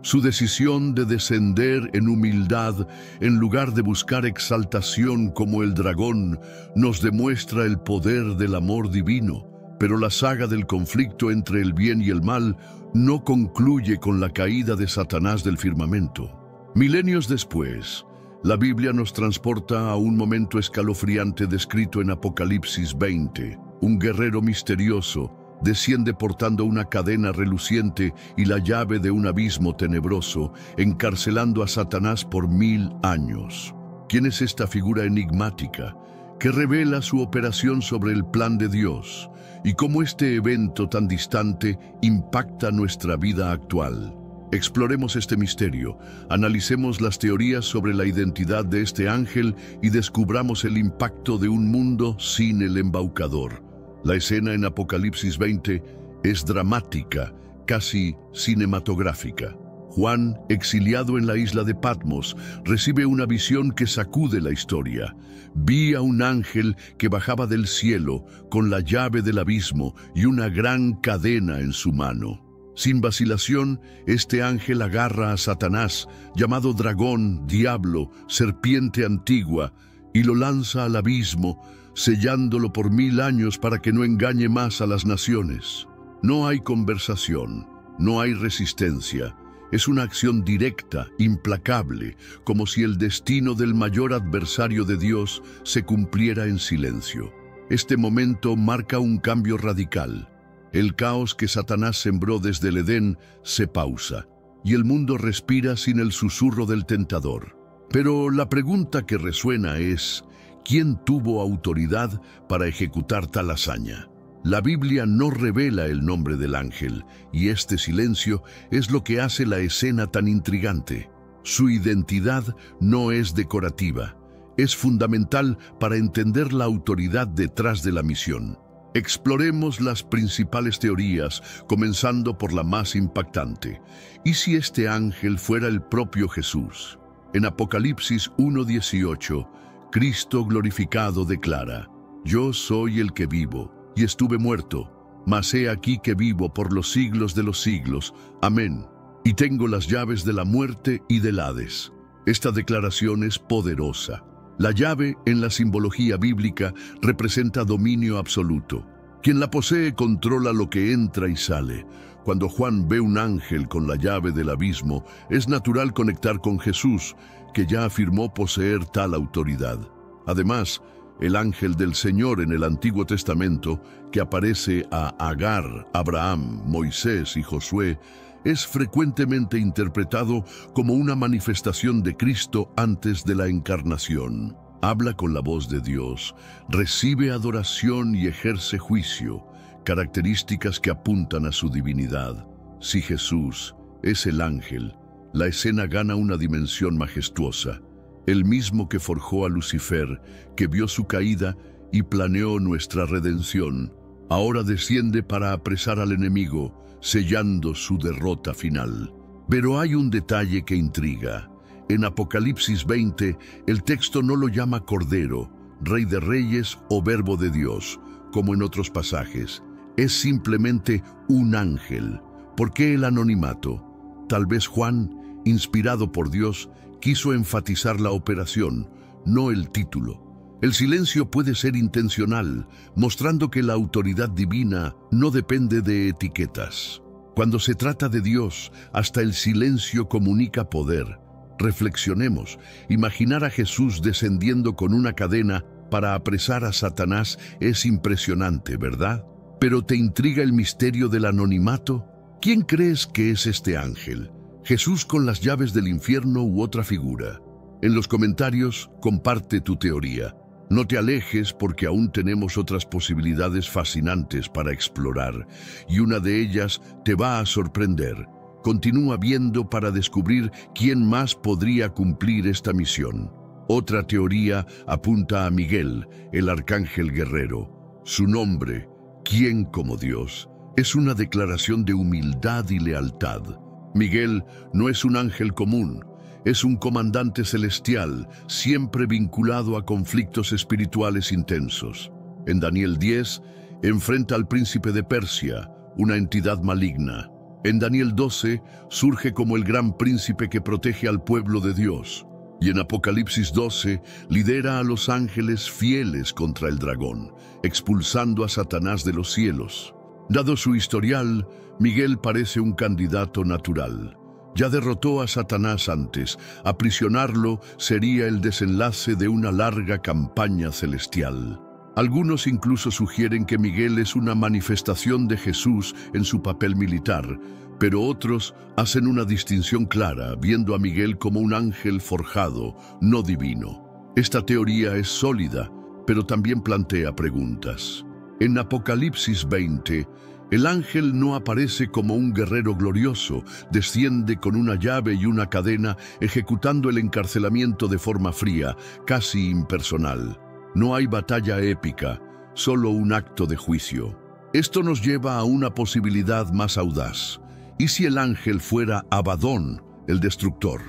Su decisión de descender en humildad en lugar de buscar exaltación como el dragón nos demuestra el poder del amor divino. Pero la saga del conflicto entre el bien y el mal no concluye con la caída de Satanás del firmamento. Milenios después, la Biblia nos transporta a un momento escalofriante descrito en Apocalipsis 20. Un guerrero misterioso desciende portando una cadena reluciente y la llave de un abismo tenebroso, encarcelando a Satanás por 1000 años. ¿Quién es esta figura enigmática que revela su operación sobre el plan de Dios y cómo este evento tan distante impacta nuestra vida actual? Exploremos este misterio, analicemos las teorías sobre la identidad de este ángel y descubramos el impacto de un mundo sin el embaucador. La escena en Apocalipsis 20 es dramática, casi cinematográfica. Juan, exiliado en la isla de Patmos, recibe una visión que sacude la historia. Vi a un ángel que bajaba del cielo con la llave del abismo y una gran cadena en su mano. Sin vacilación, este ángel agarra a Satanás, llamado dragón, diablo, serpiente antigua, y lo lanza al abismo, sellándolo por 1000 años para que no engañe más a las naciones. No hay conversación, no hay resistencia. Es una acción directa, implacable, como si el destino del mayor adversario de Dios se cumpliera en silencio. Este momento marca un cambio radical. El caos que Satanás sembró desde el Edén se pausa, y el mundo respira sin el susurro del tentador. Pero la pregunta que resuena es, ¿quién tuvo autoridad para ejecutar tal hazaña? La Biblia no revela el nombre del ángel, y este silencio es lo que hace la escena tan intrigante. Su identidad no es decorativa, es fundamental para entender la autoridad detrás de la misión. Exploremos las principales teorías, comenzando por la más impactante. ¿Y si este ángel fuera el propio Jesús? En Apocalipsis 1:18, Cristo glorificado declara: «Yo soy el que vivo, y estuve muerto, mas he aquí que vivo por los siglos de los siglos. Amén. Y tengo las llaves de la muerte y del Hades». Esta declaración es poderosa. La llave, en la simbología bíblica, representa dominio absoluto. Quien la posee controla lo que entra y sale. Cuando Juan ve un ángel con la llave del abismo, es natural conectar con Jesús, que ya afirmó poseer tal autoridad. Además, el ángel del Señor en el Antiguo Testamento, que aparece a Agar, Abraham, Moisés y Josué, es frecuentemente interpretado como una manifestación de Cristo antes de la encarnación. Habla con la voz de Dios, recibe adoración y ejerce juicio, características que apuntan a su divinidad. Si Jesús es el ángel, la escena gana una dimensión majestuosa. El mismo que forjó a Lucifer, que vio su caída y planeó nuestra redención, ahora desciende para apresar al enemigo, sellando su derrota final. Pero hay un detalle que intriga. En Apocalipsis 20, el texto no lo llama Cordero, Rey de Reyes o Verbo de Dios, como en otros pasajes. Es simplemente un ángel. ¿Por qué el anonimato? Tal vez Juan, inspirado por Dios, quiso enfatizar la operación, no el título. El silencio puede ser intencional, mostrando que la autoridad divina no depende de etiquetas. Cuando se trata de Dios, hasta el silencio comunica poder. Reflexionemos. Imaginar a Jesús descendiendo con una cadena para apresar a Satanás es impresionante, ¿verdad? ¿Pero te intriga el misterio del anonimato? ¿Quién crees que es este ángel? ¿Jesús con las llaves del infierno u otra figura? En los comentarios, comparte tu teoría. No te alejes porque aún tenemos otras posibilidades fascinantes para explorar, y una de ellas te va a sorprender. Continúa viendo para descubrir quién más podría cumplir esta misión. Otra teoría apunta a Miguel, el arcángel guerrero. Su nombre, ¿quién como Dios?, es una declaración de humildad y lealtad. Miguel no es un ángel común, es un comandante celestial, siempre vinculado a conflictos espirituales intensos. En Daniel 10, enfrenta al príncipe de Persia, una entidad maligna. En Daniel 12, surge como el gran príncipe que protege al pueblo de Dios. Y en Apocalipsis 12, lidera a los ángeles fieles contra el dragón, expulsando a Satanás de los cielos. Dado su historial, Miguel parece un candidato natural. Ya derrotó a Satanás antes. Aprisionarlo sería el desenlace de una larga campaña celestial. Algunos incluso sugieren que Miguel es una manifestación de Jesús en su papel militar, pero otros hacen una distinción clara, viendo a Miguel como un ángel forjado, no divino. Esta teoría es sólida, pero también plantea preguntas. En Apocalipsis 20, el ángel no aparece como un guerrero glorioso, desciende con una llave y una cadena, ejecutando el encarcelamiento de forma fría, casi impersonal. No hay batalla épica, solo un acto de juicio. Esto nos lleva a una posibilidad más audaz. ¿Y si el ángel fuera Abadón, el destructor?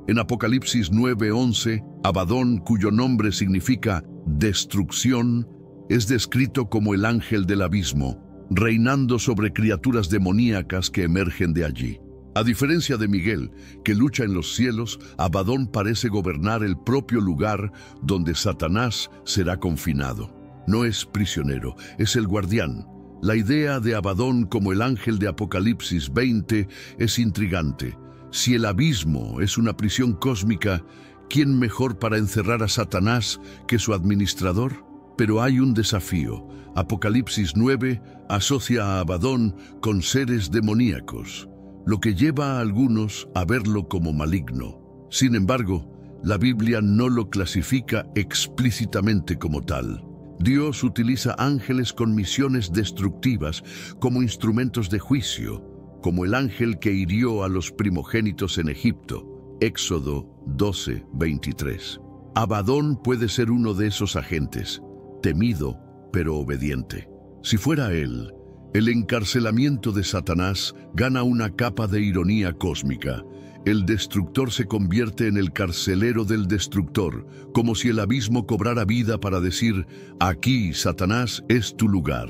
En Apocalipsis 9:11, Abadón, cuyo nombre significa destrucción, es descrito como el ángel del abismo. reinando sobre criaturas demoníacas que emergen de allí. A diferencia de Miguel, que lucha en los cielos, Abadón parece gobernar el propio lugar donde Satanás será confinado. No es prisionero, es el guardián. La idea de Abadón como el ángel de Apocalipsis 20 es intrigante. Si el abismo es una prisión cósmica, ¿quién mejor para encerrar a Satanás que su administrador? Pero hay un desafío. Apocalipsis 9 asocia a Abadón con seres demoníacos, lo que lleva a algunos a verlo como maligno. Sin embargo, la Biblia no lo clasifica explícitamente como tal. Dios utiliza ángeles con misiones destructivas como instrumentos de juicio, como el ángel que hirió a los primogénitos en Egipto, Éxodo 12:23. Abadón puede ser uno de esos agentes, temido pero obediente. Si fuera él, el encarcelamiento de Satanás gana una capa de ironía cósmica. El destructor se convierte en el carcelero del destructor, como si el abismo cobrara vida para decir: aquí, Satanás, es tu lugar.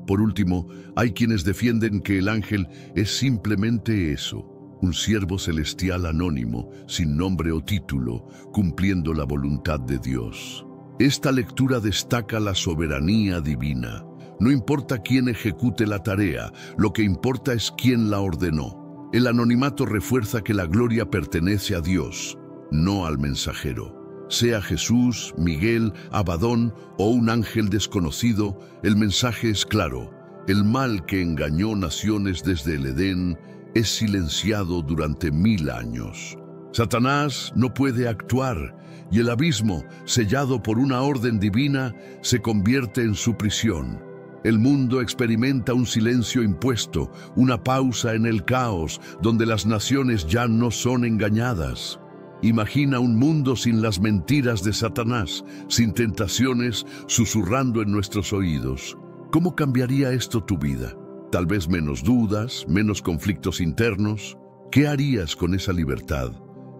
Por último, hay quienes defienden que el ángel es simplemente eso, un siervo celestial anónimo, sin nombre o título, cumpliendo la voluntad de Dios. Esta lectura destaca la soberanía divina. No importa quién ejecute la tarea, lo que importa es quién la ordenó. El anonimato refuerza que la gloria pertenece a Dios, no al mensajero. Sea Jesús, Miguel, Abadón o un ángel desconocido, el mensaje es claro. El mal que engañó naciones desde el Edén es silenciado durante 1000 años. Satanás no puede actuar y el abismo, sellado por una orden divina, se convierte en su prisión. El mundo experimenta un silencio impuesto, una pausa en el caos, donde las naciones ya no son engañadas. Imagina un mundo sin las mentiras de Satanás, sin tentaciones susurrando en nuestros oídos. ¿Cómo cambiaría esto tu vida? Tal vez menos dudas, menos conflictos internos. ¿Qué harías con esa libertad?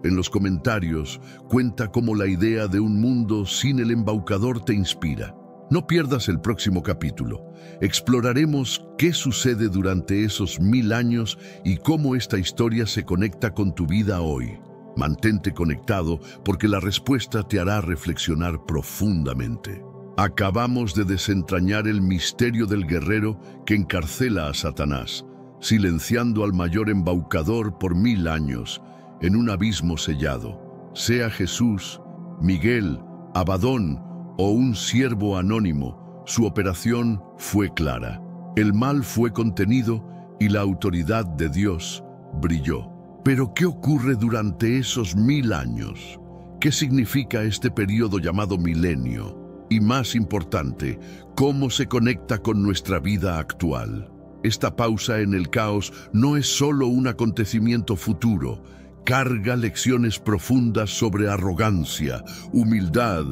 En los comentarios, cuenta cómo la idea de un mundo sin el embaucador te inspira. No pierdas el próximo capítulo. Exploraremos qué sucede durante esos 1000 años y cómo esta historia se conecta con tu vida hoy. Mantente conectado porque la respuesta te hará reflexionar profundamente. Acabamos de desentrañar el misterio del guerrero que encarcela a Satanás, silenciando al mayor embaucador por 1000 años, en un abismo sellado. Sea Jesús, Miguel, Abadón o un siervo anónimo, su operación fue clara. El mal fue contenido y la autoridad de Dios brilló. Pero ¿qué ocurre durante esos 1000 años? ¿Qué significa este periodo llamado milenio? Y más importante, ¿cómo se conecta con nuestra vida actual? Esta pausa en el caos no es solo un acontecimiento futuro, carga lecciones profundas sobre arrogancia, humildad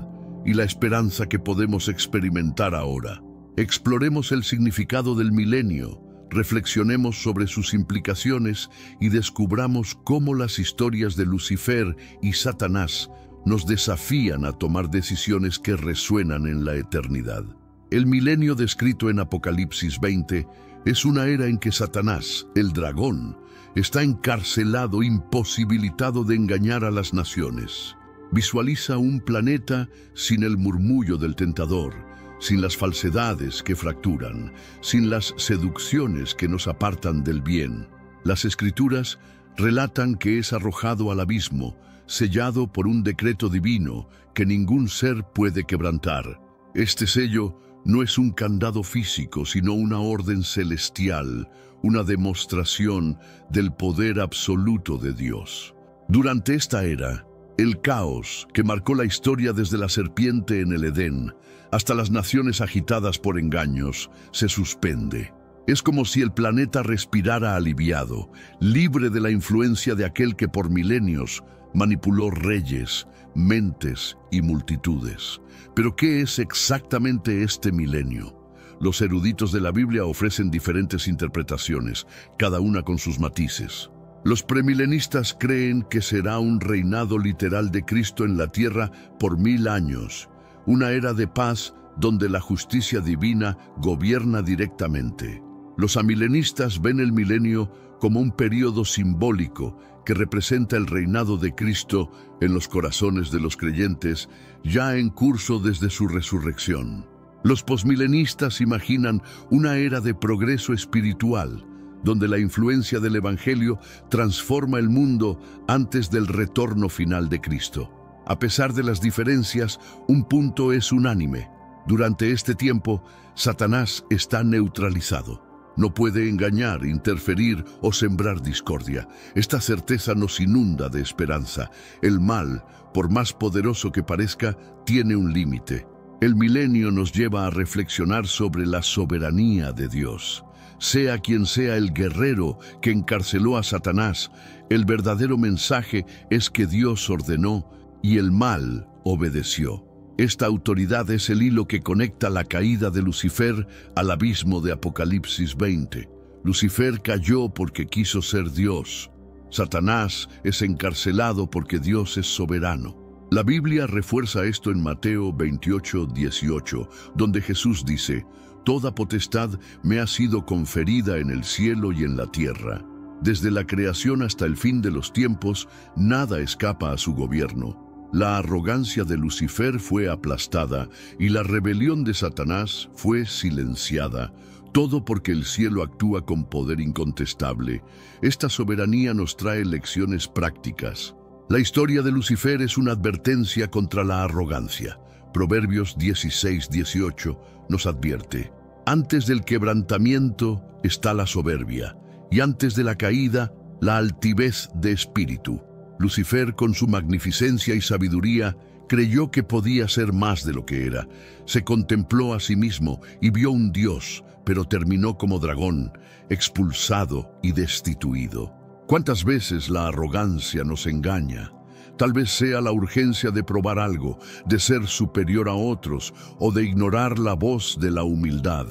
y la esperanza que podemos experimentar ahora. Exploremos el significado del milenio, reflexionemos sobre sus implicaciones y descubramos cómo las historias de Lucifer y Satanás nos desafían a tomar decisiones que resuenan en la eternidad. El milenio descrito en Apocalipsis 20 es una era en que Satanás, el dragón, está encarcelado, imposibilitado de engañar a las naciones. Visualiza un planeta sin el murmullo del tentador, sin las falsedades que fracturan, sin las seducciones que nos apartan del bien. Las Escrituras relatan que es arrojado al abismo, sellado por un decreto divino que ningún ser puede quebrantar. Este sello no es un candado físico, sino una orden celestial, una demostración del poder absoluto de Dios. Durante esta era, el caos que marcó la historia desde la serpiente en el Edén hasta las naciones agitadas por engaños se suspende. Es como si el planeta respirara aliviado, libre de la influencia de aquel que por milenios manipuló reyes, mentes y multitudes. Pero ¿qué es exactamente este milenio? Los eruditos de la Biblia ofrecen diferentes interpretaciones, cada una con sus matices. Los premilenistas creen que será un reinado literal de Cristo en la tierra por 1000 años, una era de paz donde la justicia divina gobierna directamente. Los amilenistas ven el milenio como un período simbólico que representa el reinado de Cristo en los corazones de los creyentes, ya en curso desde su resurrección. Los posmilenistas imaginan una era de progreso espiritual, donde la influencia del Evangelio transforma el mundo antes del retorno final de Cristo. A pesar de las diferencias, un punto es unánime. Durante este tiempo, Satanás está neutralizado. No puede engañar, interferir o sembrar discordia. Esta certeza nos inunda de esperanza. El mal, por más poderoso que parezca, tiene un límite. El milenio nos lleva a reflexionar sobre la soberanía de Dios. Sea quien sea el guerrero que encarceló a Satanás, el verdadero mensaje es que Dios ordenó y el mal obedeció. Esta autoridad es el hilo que conecta la caída de Lucifer al abismo de Apocalipsis 20. Lucifer cayó porque quiso ser Dios. Satanás es encarcelado porque Dios es soberano. La Biblia refuerza esto en Mateo 28:18, donde Jesús dice: «Toda potestad me ha sido conferida en el cielo y en la tierra». Desde la creación hasta el fin de los tiempos, nada escapa a su gobierno. La arrogancia de Lucifer fue aplastada y la rebelión de Satanás fue silenciada. Todo porque el cielo actúa con poder incontestable. Esta soberanía nos trae lecciones prácticas. La historia de Lucifer es una advertencia contra la arrogancia. Proverbios 16:18 nos advierte: «Antes del quebrantamiento está la soberbia, y antes de la caída, la altivez de espíritu». Lucifer, con su magnificencia y sabiduría, creyó que podía ser más de lo que era. Se contempló a sí mismo y vio un Dios, pero terminó como dragón, expulsado y destituido. ¿Cuántas veces la arrogancia nos engaña? Tal vez sea la urgencia de probar algo, de ser superior a otros o de ignorar la voz de la humildad.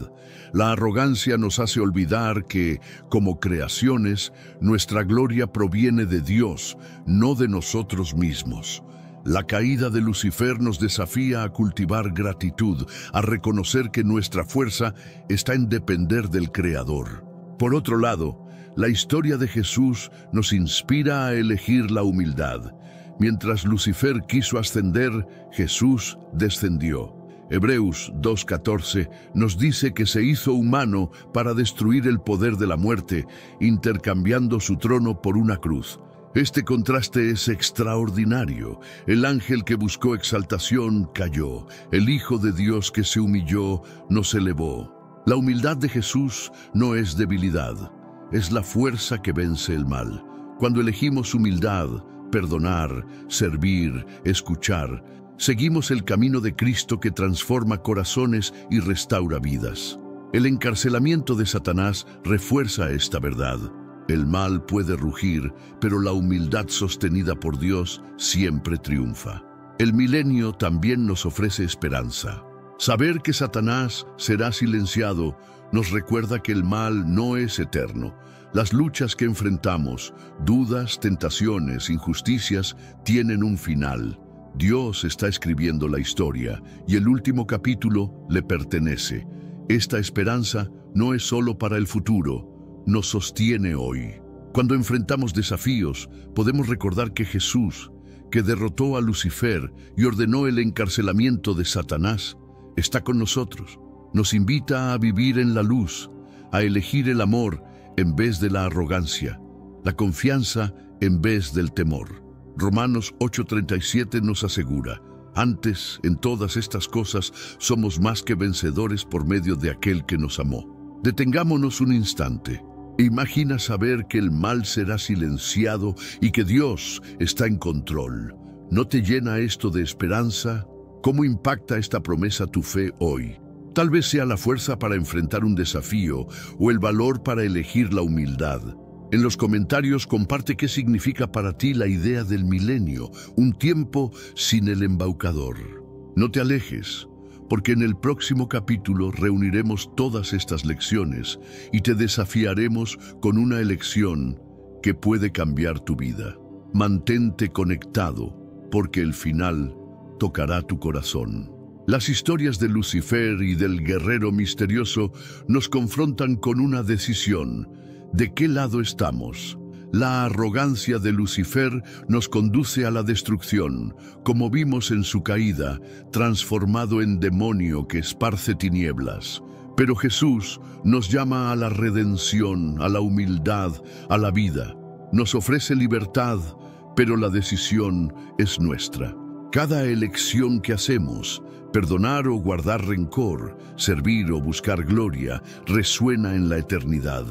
La arrogancia nos hace olvidar que, como creaciones, nuestra gloria proviene de Dios, no de nosotros mismos. La caída de Lucifer nos desafía a cultivar gratitud, a reconocer que nuestra fuerza está en depender del Creador. Por otro lado, la historia de Jesús nos inspira a elegir la humildad. Mientras Lucifer quiso ascender, Jesús descendió. Hebreos 2:14 nos dice que se hizo humano para destruir el poder de la muerte, intercambiando su trono por una cruz. Este contraste es extraordinario. El ángel que buscó exaltación cayó. El Hijo de Dios que se humilló nos elevó. La humildad de Jesús no es debilidad, es la fuerza que vence el mal. Cuando elegimos humildad, perdonar, servir, escuchar, seguimos el camino de Cristo que transforma corazones y restaura vidas. El encarcelamiento de Satanás refuerza esta verdad. El mal puede rugir, pero la humildad sostenida por Dios siempre triunfa. El milenio también nos ofrece esperanza. Saber que Satanás será silenciado nos recuerda que el mal no es eterno. Las luchas que enfrentamos, dudas, tentaciones, injusticias, tienen un final. Dios está escribiendo la historia y el último capítulo le pertenece. Esta esperanza no es solo para el futuro, nos sostiene hoy. Cuando enfrentamos desafíos, podemos recordar que Jesús, que derrotó a Lucifer y ordenó el encarcelamiento de Satanás, está con nosotros. Nos invita a vivir en la luz, a elegir el amor en vez de la arrogancia, la confianza en vez del temor. Romanos 8:37 nos asegura: antes, en todas estas cosas, somos más que vencedores por medio de aquel que nos amó. Detengámonos un instante. Imagina saber que el mal será silenciado y que Dios está en control. ¿No te llena esto de esperanza? ¿Cómo impacta esta promesa tu fe hoy? Tal vez sea la fuerza para enfrentar un desafío o el valor para elegir la humildad. En los comentarios comparte qué significa para ti la idea del milenio, un tiempo sin el embaucador. No te alejes, porque en el próximo capítulo reuniremos todas estas lecciones y te desafiaremos con una elección que puede cambiar tu vida. Mantente conectado, porque el final tocará tu corazón. Las historias de Lucifer y del guerrero misterioso nos confrontan con una decisión. ¿De qué lado estamos? La arrogancia de Lucifer nos conduce a la destrucción, como vimos en su caída, transformado en demonio que esparce tinieblas. Pero Jesús nos llama a la redención, a la humildad, a la vida. Nos ofrece libertad, pero la decisión es nuestra. Cada elección que hacemos, perdonar o guardar rencor, servir o buscar gloria, resuena en la eternidad.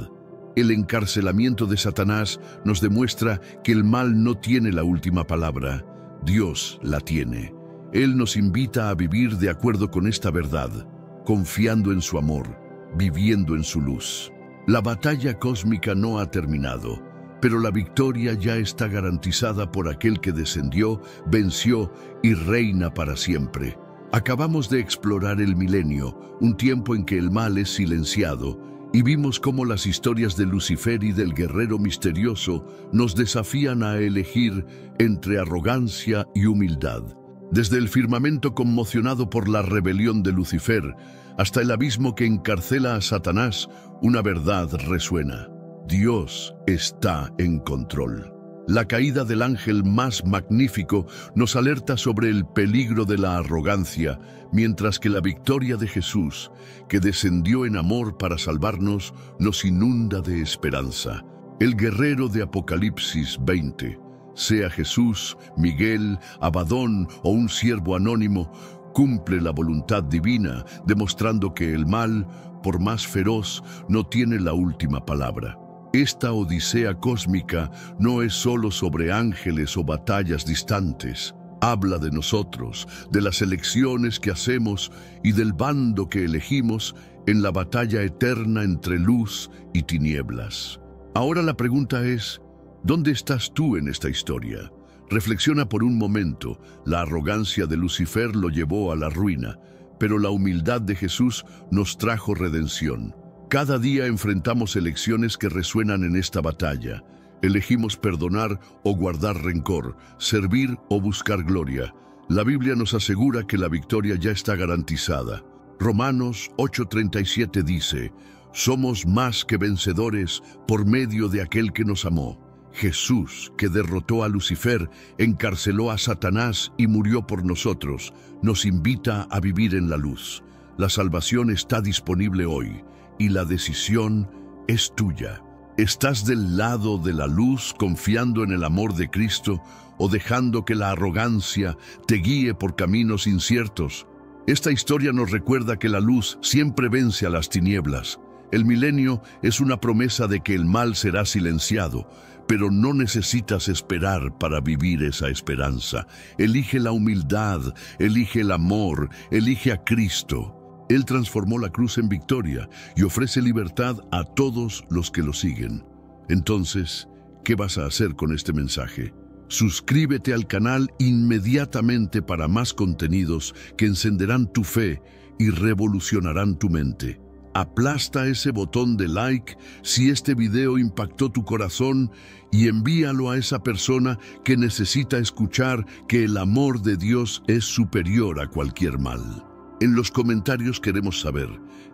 El encarcelamiento de Satanás nos demuestra que el mal no tiene la última palabra, Dios la tiene. Él nos invita a vivir de acuerdo con esta verdad, confiando en su amor, viviendo en su luz. La batalla cósmica no ha terminado, pero la victoria ya está garantizada por aquel que descendió, venció y reina para siempre. Acabamos de explorar el milenio, un tiempo en que el mal es silenciado, y vimos cómo las historias de Lucifer y del guerrero misterioso nos desafían a elegir entre arrogancia y humildad. Desde el firmamento conmocionado por la rebelión de Lucifer hasta el abismo que encarcela a Satanás, una verdad resuena: Dios está en control. La caída del ángel más magnífico nos alerta sobre el peligro de la arrogancia, mientras que la victoria de Jesús, que descendió en amor para salvarnos, nos inunda de esperanza. El guerrero de Apocalipsis 20, sea Jesús, Miguel, Abadón o un siervo anónimo, cumple la voluntad divina, demostrando que el mal, por más feroz, no tiene la última palabra. Esta odisea cósmica no es solo sobre ángeles o batallas distantes. Habla de nosotros, de las elecciones que hacemos y del bando que elegimos en la batalla eterna entre luz y tinieblas. Ahora la pregunta es, ¿dónde estás tú en esta historia? Reflexiona por un momento. La arrogancia de Lucifer lo llevó a la ruina, pero la humildad de Jesús nos trajo redención. Cada día enfrentamos elecciones que resuenan en esta batalla. Elegimos perdonar o guardar rencor, servir o buscar gloria. La Biblia nos asegura que la victoria ya está garantizada. Romanos 8:37 dice, «Somos más que vencedores por medio de aquel que nos amó». Jesús, que derrotó a Lucifer, encarceló a Satanás y murió por nosotros, nos invita a vivir en la luz. La salvación está disponible hoy y la decisión es tuya. ¿Estás del lado de la luz confiando en el amor de Cristo o dejando que la arrogancia te guíe por caminos inciertos? Esta historia nos recuerda que la luz siempre vence a las tinieblas. El milenio es una promesa de que el mal será silenciado, pero no necesitas esperar para vivir esa esperanza. Elige la humildad, elige el amor, elige a Cristo. Él transformó la cruz en victoria y ofrece libertad a todos los que lo siguen. Entonces, ¿qué vas a hacer con este mensaje? Suscríbete al canal inmediatamente para más contenidos que encenderán tu fe y revolucionarán tu mente. Aplasta ese botón de like si este video impactó tu corazón y envíalo a esa persona que necesita escuchar que el amor de Dios es superior a cualquier mal. En los comentarios queremos saber,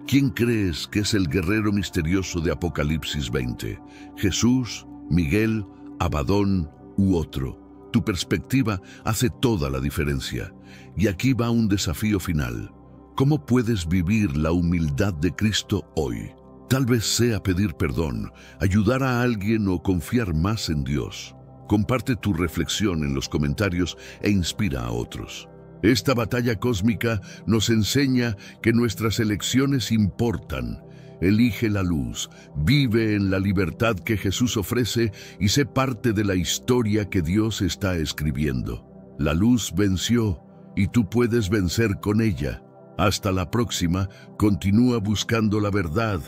¿quién crees que es el guerrero misterioso de Apocalipsis 20? ¿Jesús, Miguel, Abadón u otro? Tu perspectiva hace toda la diferencia. Y aquí va un desafío final. ¿Cómo puedes vivir la humildad de Cristo hoy? Tal vez sea pedir perdón, ayudar a alguien o confiar más en Dios. Comparte tu reflexión en los comentarios e inspira a otros. Esta batalla cósmica nos enseña que nuestras elecciones importan. Elige la luz, vive en la libertad que Jesús ofrece y sé parte de la historia que Dios está escribiendo. La luz venció y tú puedes vencer con ella. Hasta la próxima, continúa buscando la verdad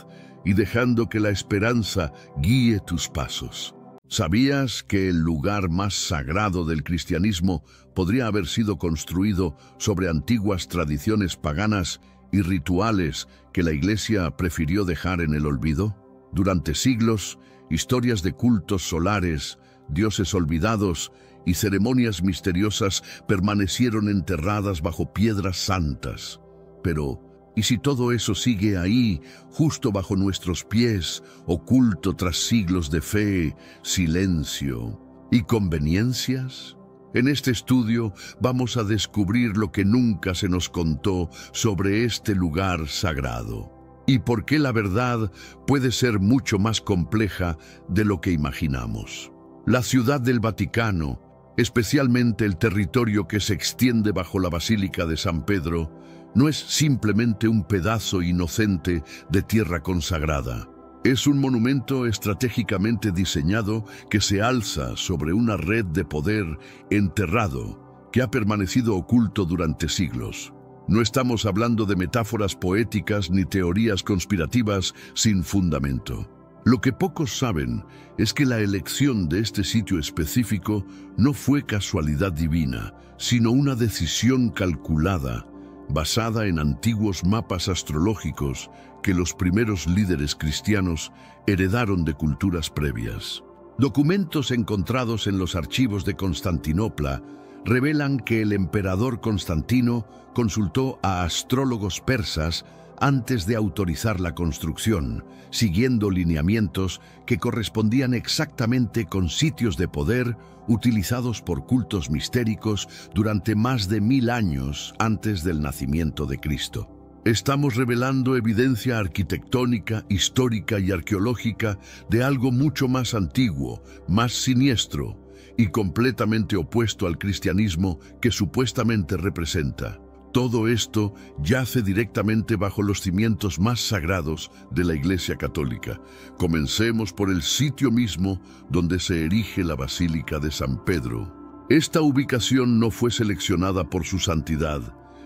y dejando que la esperanza guíe tus pasos. ¿Sabías que el lugar más sagrado del cristianismo podría haber sido construido sobre antiguas tradiciones paganas y rituales que la Iglesia prefirió dejar en el olvido? Durante siglos, historias de cultos solares, dioses olvidados y ceremonias misteriosas permanecieron enterradas bajo piedras santas. Pero, ¿y si todo eso sigue ahí, justo bajo nuestros pies, oculto tras siglos de fe, silencio y conveniencias? En este estudio vamos a descubrir lo que nunca se nos contó sobre este lugar sagrado y por qué la verdad puede ser mucho más compleja de lo que imaginamos. La ciudad del Vaticano, especialmente el territorio que se extiende bajo la Basílica de San Pedro, no es simplemente un pedazo inocente de tierra consagrada. Es un monumento estratégicamente diseñado que se alza sobre una red de poder enterrado que ha permanecido oculto durante siglos. No estamos hablando de metáforas poéticas ni teorías conspirativas sin fundamento. Lo que pocos saben es que la elección de este sitio específico no fue casualidad divina, sino una decisión calculada, basada en antiguos mapas astrológicos que los primeros líderes cristianos heredaron de culturas previas. Documentos encontrados en los archivos de Constantinopla revelan que el emperador Constantino consultó a astrólogos persas antes de autorizar la construcción, siguiendo lineamientos que correspondían exactamente con sitios de poder utilizados por cultos mistéricos durante más de 1000 años antes del nacimiento de Cristo. Estamos revelando evidencia arquitectónica, histórica y arqueológica de algo mucho más antiguo, más siniestro y completamente opuesto al cristianismo que supuestamente representa. Todo esto yace directamente bajo los cimientos más sagrados de la Iglesia Católica. Comencemos por el sitio mismo donde se erige la Basílica de San Pedro. Esta ubicación no fue seleccionada por su santidad,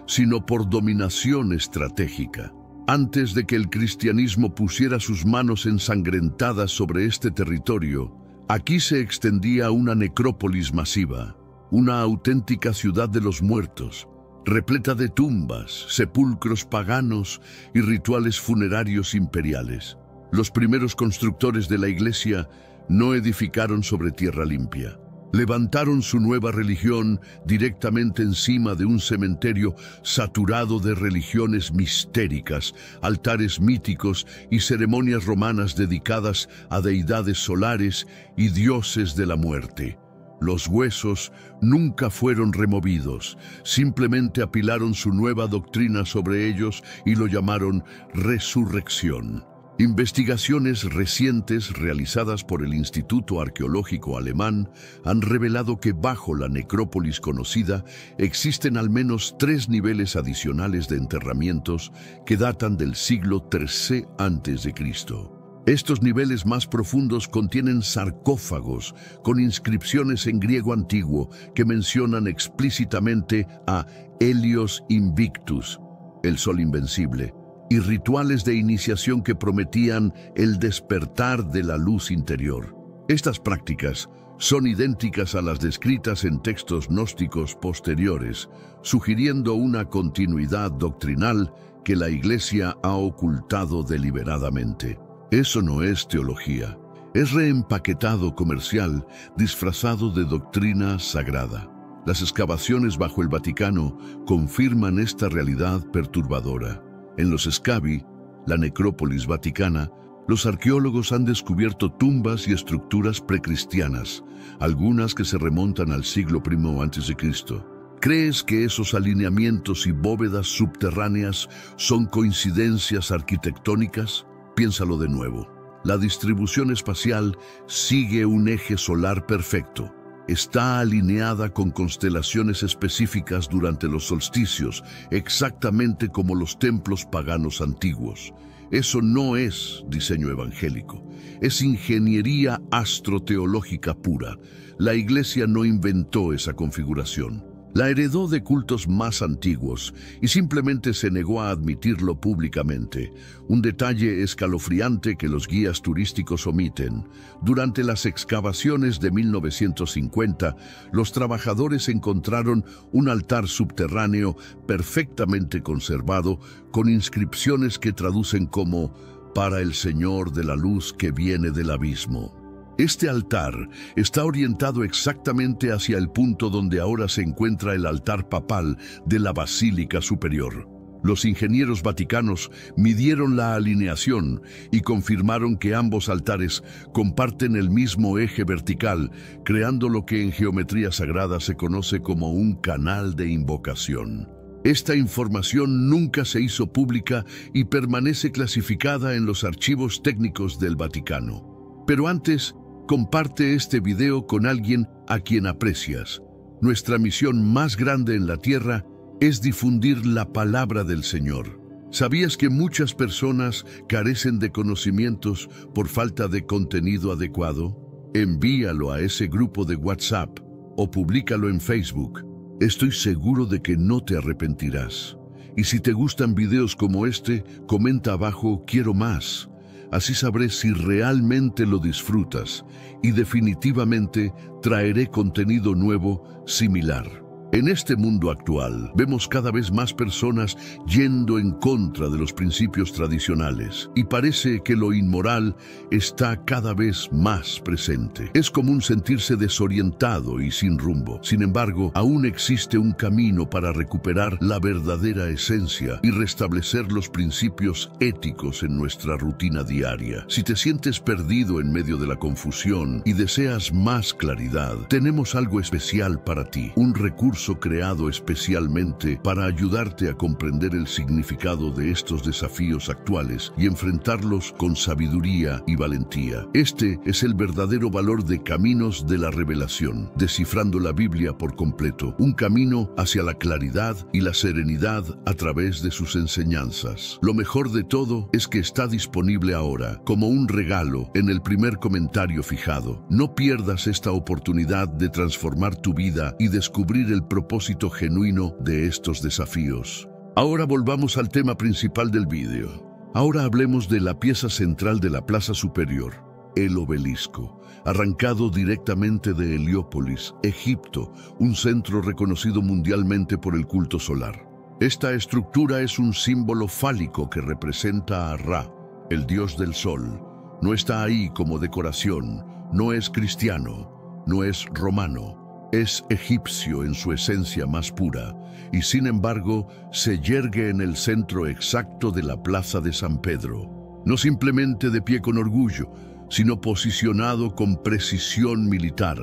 sino por dominación estratégica. Antes de que el cristianismo pusiera sus manos ensangrentadas sobre este territorio, aquí se extendía una necrópolis masiva, una auténtica ciudad de los muertos, repleta de tumbas, sepulcros paganos y rituales funerarios imperiales. Los primeros constructores de la iglesia no edificaron sobre tierra limpia. Levantaron su nueva religión directamente encima de un cementerio saturado de religiones mistéricas, altares míticos y ceremonias romanas dedicadas a deidades solares y dioses de la muerte. Los huesos nunca fueron removidos, simplemente apilaron su nueva doctrina sobre ellos y lo llamaron resurrección. Investigaciones recientes realizadas por el Instituto Arqueológico Alemán han revelado que bajo la necrópolis conocida existen al menos 3 niveles adicionales de enterramientos que datan del siglo III a.C. Estos niveles más profundos contienen sarcófagos con inscripciones en griego antiguo que mencionan explícitamente a Helios Invictus, el sol invencible, y rituales de iniciación que prometían el despertar de la luz interior. Estas prácticas son idénticas a las descritas en textos gnósticos posteriores, sugiriendo una continuidad doctrinal que la Iglesia ha ocultado deliberadamente. Eso no es teología, es reempaquetado comercial disfrazado de doctrina sagrada. Las excavaciones bajo el Vaticano confirman esta realidad perturbadora. En los Scavi, la necrópolis vaticana, los arqueólogos han descubierto tumbas y estructuras precristianas, algunas que se remontan al siglo I a.C. ¿Crees que esos alineamientos y bóvedas subterráneas son coincidencias arquitectónicas? Piénsalo de nuevo. La distribución espacial sigue un eje solar perfecto. Está alineada con constelaciones específicas durante los solsticios, exactamente como los templos paganos antiguos. Eso no es diseño evangélico, es ingeniería astroteológica pura. La Iglesia no inventó esa configuración. La heredó de cultos más antiguos y simplemente se negó a admitirlo públicamente, un detalle escalofriante que los guías turísticos omiten. Durante las excavaciones de 1950, los trabajadores encontraron un altar subterráneo perfectamente conservado con inscripciones que traducen como «Para el Señor de la luz que viene del abismo». Este altar está orientado exactamente hacia el punto donde ahora se encuentra el altar papal de la Basílica Superior. Los ingenieros vaticanos midieron la alineación y confirmaron que ambos altares comparten el mismo eje vertical, creando lo que en geometría sagrada se conoce como un canal de invocación. Esta información nunca se hizo pública y permanece clasificada en los archivos técnicos del Vaticano. Pero antes, comparte este video con alguien a quien aprecias. Nuestra misión más grande en la tierra es difundir la palabra del Señor. ¿Sabías que muchas personas carecen de conocimientos por falta de contenido adecuado? Envíalo a ese grupo de WhatsApp o públicalo en Facebook. Estoy seguro de que no te arrepentirás. Y si te gustan videos como este, comenta abajo "quiero más". Así sabré si realmente lo disfrutas y definitivamente traeré contenido nuevo similar. En este mundo actual, vemos cada vez más personas yendo en contra de los principios tradicionales y parece que lo inmoral está cada vez más presente. Es común sentirse desorientado y sin rumbo. Sin embargo, aún existe un camino para recuperar la verdadera esencia y restablecer los principios éticos en nuestra rutina diaria. Si te sientes perdido en medio de la confusión y deseas más claridad, tenemos algo especial para ti, un recurso creado especialmente para ayudarte a comprender el significado de estos desafíos actuales y enfrentarlos con sabiduría y valentía. Este es el verdadero valor de Caminos de la Revelación, descifrando la Biblia por completo, un camino hacia la claridad y la serenidad a través de sus enseñanzas. Lo mejor de todo es que está disponible ahora, como un regalo, en el primer comentario fijado. No pierdas esta oportunidad de transformar tu vida y descubrir el propósito genuino de estos desafíos. Ahora volvamos al tema principal del vídeo. Ahora hablemos de la pieza central de la Plaza Superior, el obelisco, arrancado directamente de Heliópolis, Egipto, un centro reconocido mundialmente por el culto solar. Esta estructura es un símbolo fálico que representa a Ra, el dios del sol. No está ahí como decoración, no es cristiano, no es romano. Es egipcio en su esencia más pura y sin embargo se yergue en el centro exacto de la Plaza de San Pedro. No simplemente de pie con orgullo, sino posicionado con precisión militar,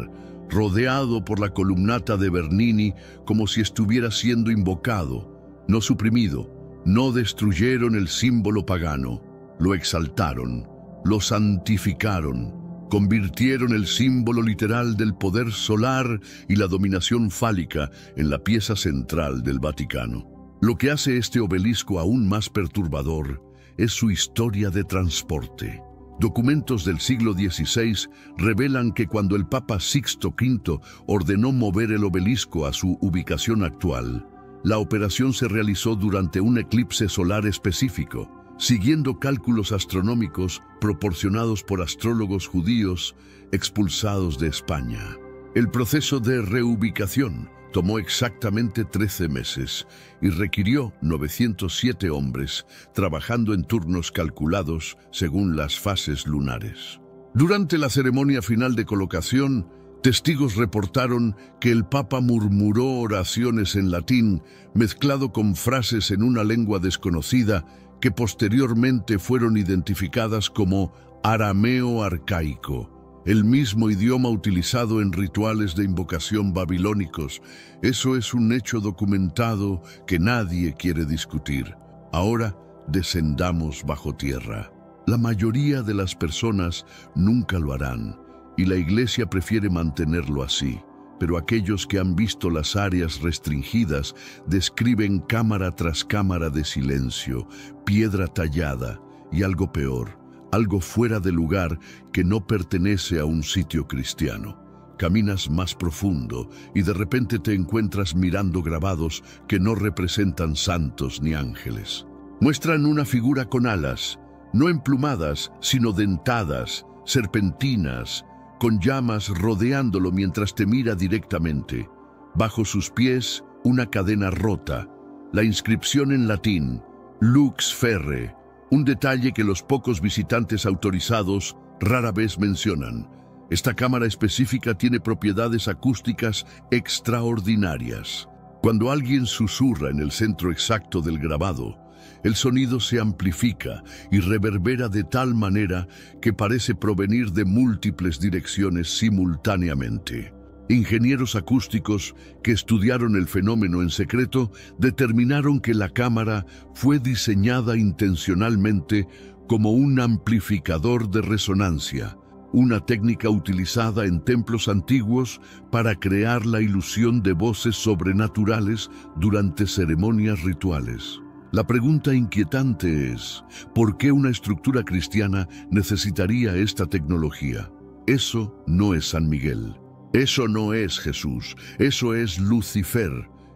rodeado por la columnata de Bernini como si estuviera siendo invocado, no suprimido. No destruyeron el símbolo pagano, lo exaltaron, lo santificaron. Convirtieron el símbolo literal del poder solar y la dominación fálica en la pieza central del Vaticano. Lo que hace este obelisco aún más perturbador es su historia de transporte. Documentos del siglo XVI revelan que cuando el Papa Sixto V ordenó mover el obelisco a su ubicación actual, la operación se realizó durante un eclipse solar específico, siguiendo cálculos astronómicos proporcionados por astrólogos judíos expulsados de España. El proceso de reubicación tomó exactamente 13 meses y requirió 907 hombres, trabajando en turnos calculados según las fases lunares. Durante la ceremonia final de colocación, testigos reportaron que el Papa murmuró oraciones en latín mezclado con frases en una lengua desconocida que posteriormente fueron identificadas como arameo arcaico, el mismo idioma utilizado en rituales de invocación babilónicos. Eso es un hecho documentado que nadie quiere discutir. Ahora descendamos bajo tierra. La mayoría de las personas nunca lo harán, y la Iglesia prefiere mantenerlo así. Pero aquellos que han visto las áreas restringidas describen cámara tras cámara de silencio, piedra tallada y algo peor, algo fuera de lugar que no pertenece a un sitio cristiano. Caminas más profundo y de repente te encuentras mirando grabados que no representan santos ni ángeles. Muestran una figura con alas, no emplumadas, sino dentadas, serpentinas, con llamas rodeándolo mientras te mira directamente. Bajo sus pies, una cadena rota, la inscripción en latín, Lux Ferre, un detalle que los pocos visitantes autorizados rara vez mencionan. Esta cámara específica tiene propiedades acústicas extraordinarias. Cuando alguien susurra en el centro exacto del grabado, el sonido se amplifica y reverbera de tal manera que parece provenir de múltiples direcciones simultáneamente. Ingenieros acústicos que estudiaron el fenómeno en secreto determinaron que la cámara fue diseñada intencionalmente como un amplificador de resonancia, una técnica utilizada en templos antiguos para crear la ilusión de voces sobrenaturales durante ceremonias rituales. La pregunta inquietante es, ¿por qué una estructura cristiana necesitaría esta tecnología? Eso no es San Miguel. Eso no es Jesús. Eso es Lucifer.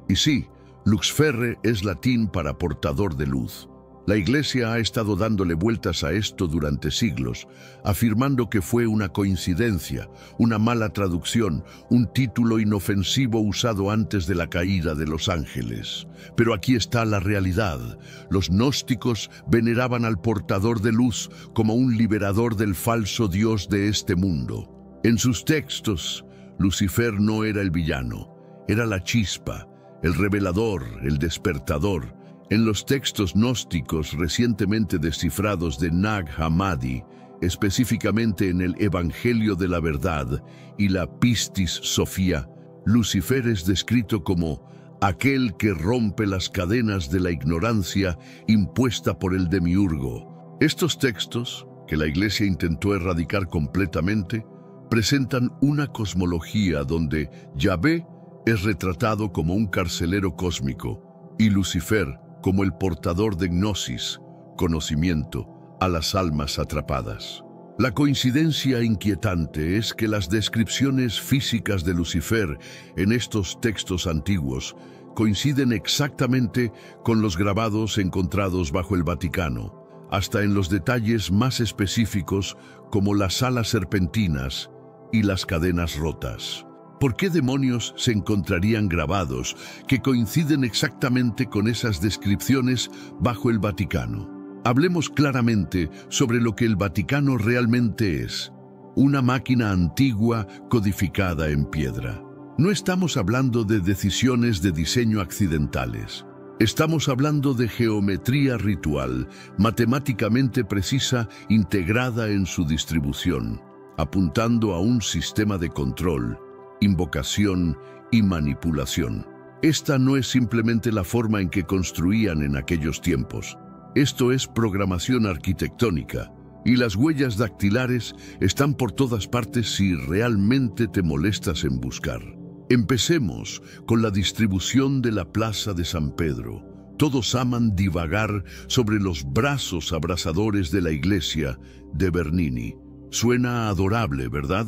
Y sí, Luxferre es latín para portador de luz. La Iglesia ha estado dándole vueltas a esto durante siglos, afirmando que fue una coincidencia, una mala traducción, un título inofensivo usado antes de la caída de los ángeles. Pero aquí está la realidad. Los gnósticos veneraban al portador de luz como un liberador del falso Dios de este mundo. En sus textos, Lucifer no era el villano, era la chispa, el revelador, el despertador. En los textos gnósticos recientemente descifrados de Nag Hammadi, específicamente en el Evangelio de la Verdad y la Pistis Sophia, Lucifer es descrito como aquel que rompe las cadenas de la ignorancia impuesta por el demiurgo. Estos textos, que la Iglesia intentó erradicar completamente, presentan una cosmología donde Yahvé es retratado como un carcelero cósmico y Lucifer como el portador de gnosis, conocimiento, a las almas atrapadas. La coincidencia inquietante es que las descripciones físicas de Lucifer en estos textos antiguos coinciden exactamente con los grabados encontrados bajo el Vaticano, hasta en los detalles más específicos como las alas serpentinas y las cadenas rotas. ¿Por qué demonios se encontrarían grabados que coinciden exactamente con esas descripciones bajo el Vaticano? Hablemos claramente sobre lo que el Vaticano realmente es: una máquina antigua codificada en piedra. No estamos hablando de decisiones de diseño accidentales. Estamos hablando de geometría ritual, matemáticamente precisa, integrada en su distribución, apuntando a un sistema de control, invocación y manipulación. Esta no es simplemente la forma en que construían en aquellos tiempos. Esto es programación arquitectónica, y las huellas dactilares están por todas partes si realmente te molestas en buscar. Empecemos con la distribución de la Plaza de San Pedro. Todos aman divagar sobre los brazos abrasadores de la iglesia de Bernini. Suena adorable, ¿verdad?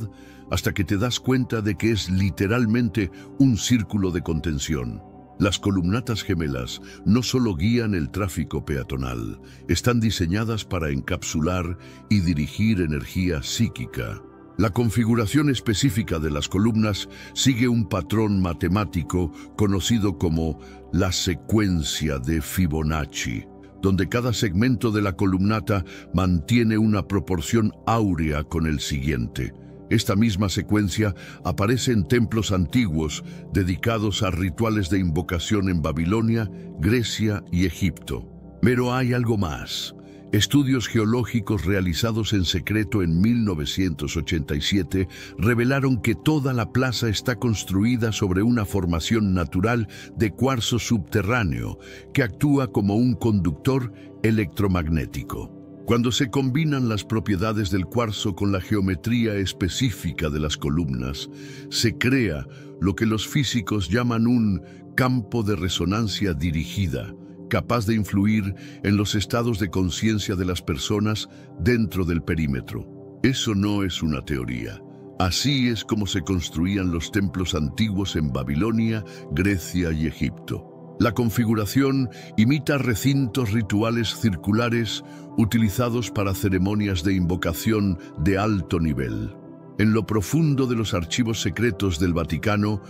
Hasta que te das cuenta de que es literalmente un círculo de contención. Las columnatas gemelas no solo guían el tráfico peatonal, están diseñadas para encapsular y dirigir energía psíquica. La configuración específica de las columnas sigue un patrón matemático conocido como la secuencia de Fibonacci, donde cada segmento de la columnata mantiene una proporción áurea con el siguiente. Esta misma secuencia aparece en templos antiguos dedicados a rituales de invocación en Babilonia, Grecia y Egipto. Pero hay algo más. Estudios geológicos realizados en secreto en 1987 revelaron que toda la plaza está construida sobre una formación natural de cuarzo subterráneo que actúa como un conductor electromagnético. Cuando se combinan las propiedades del cuarzo con la geometría específica de las columnas, se crea lo que los físicos llaman un campo de resonancia dirigida, capaz de influir en los estados de conciencia de las personas dentro del perímetro. Eso no es una teoría. Así es como se construían los templos antiguos en Babilonia, Grecia y Egipto. La configuración imita recintos rituales circulares utilizados para ceremonias de invocación de alto nivel. En lo profundo de los archivos secretos del Vaticano,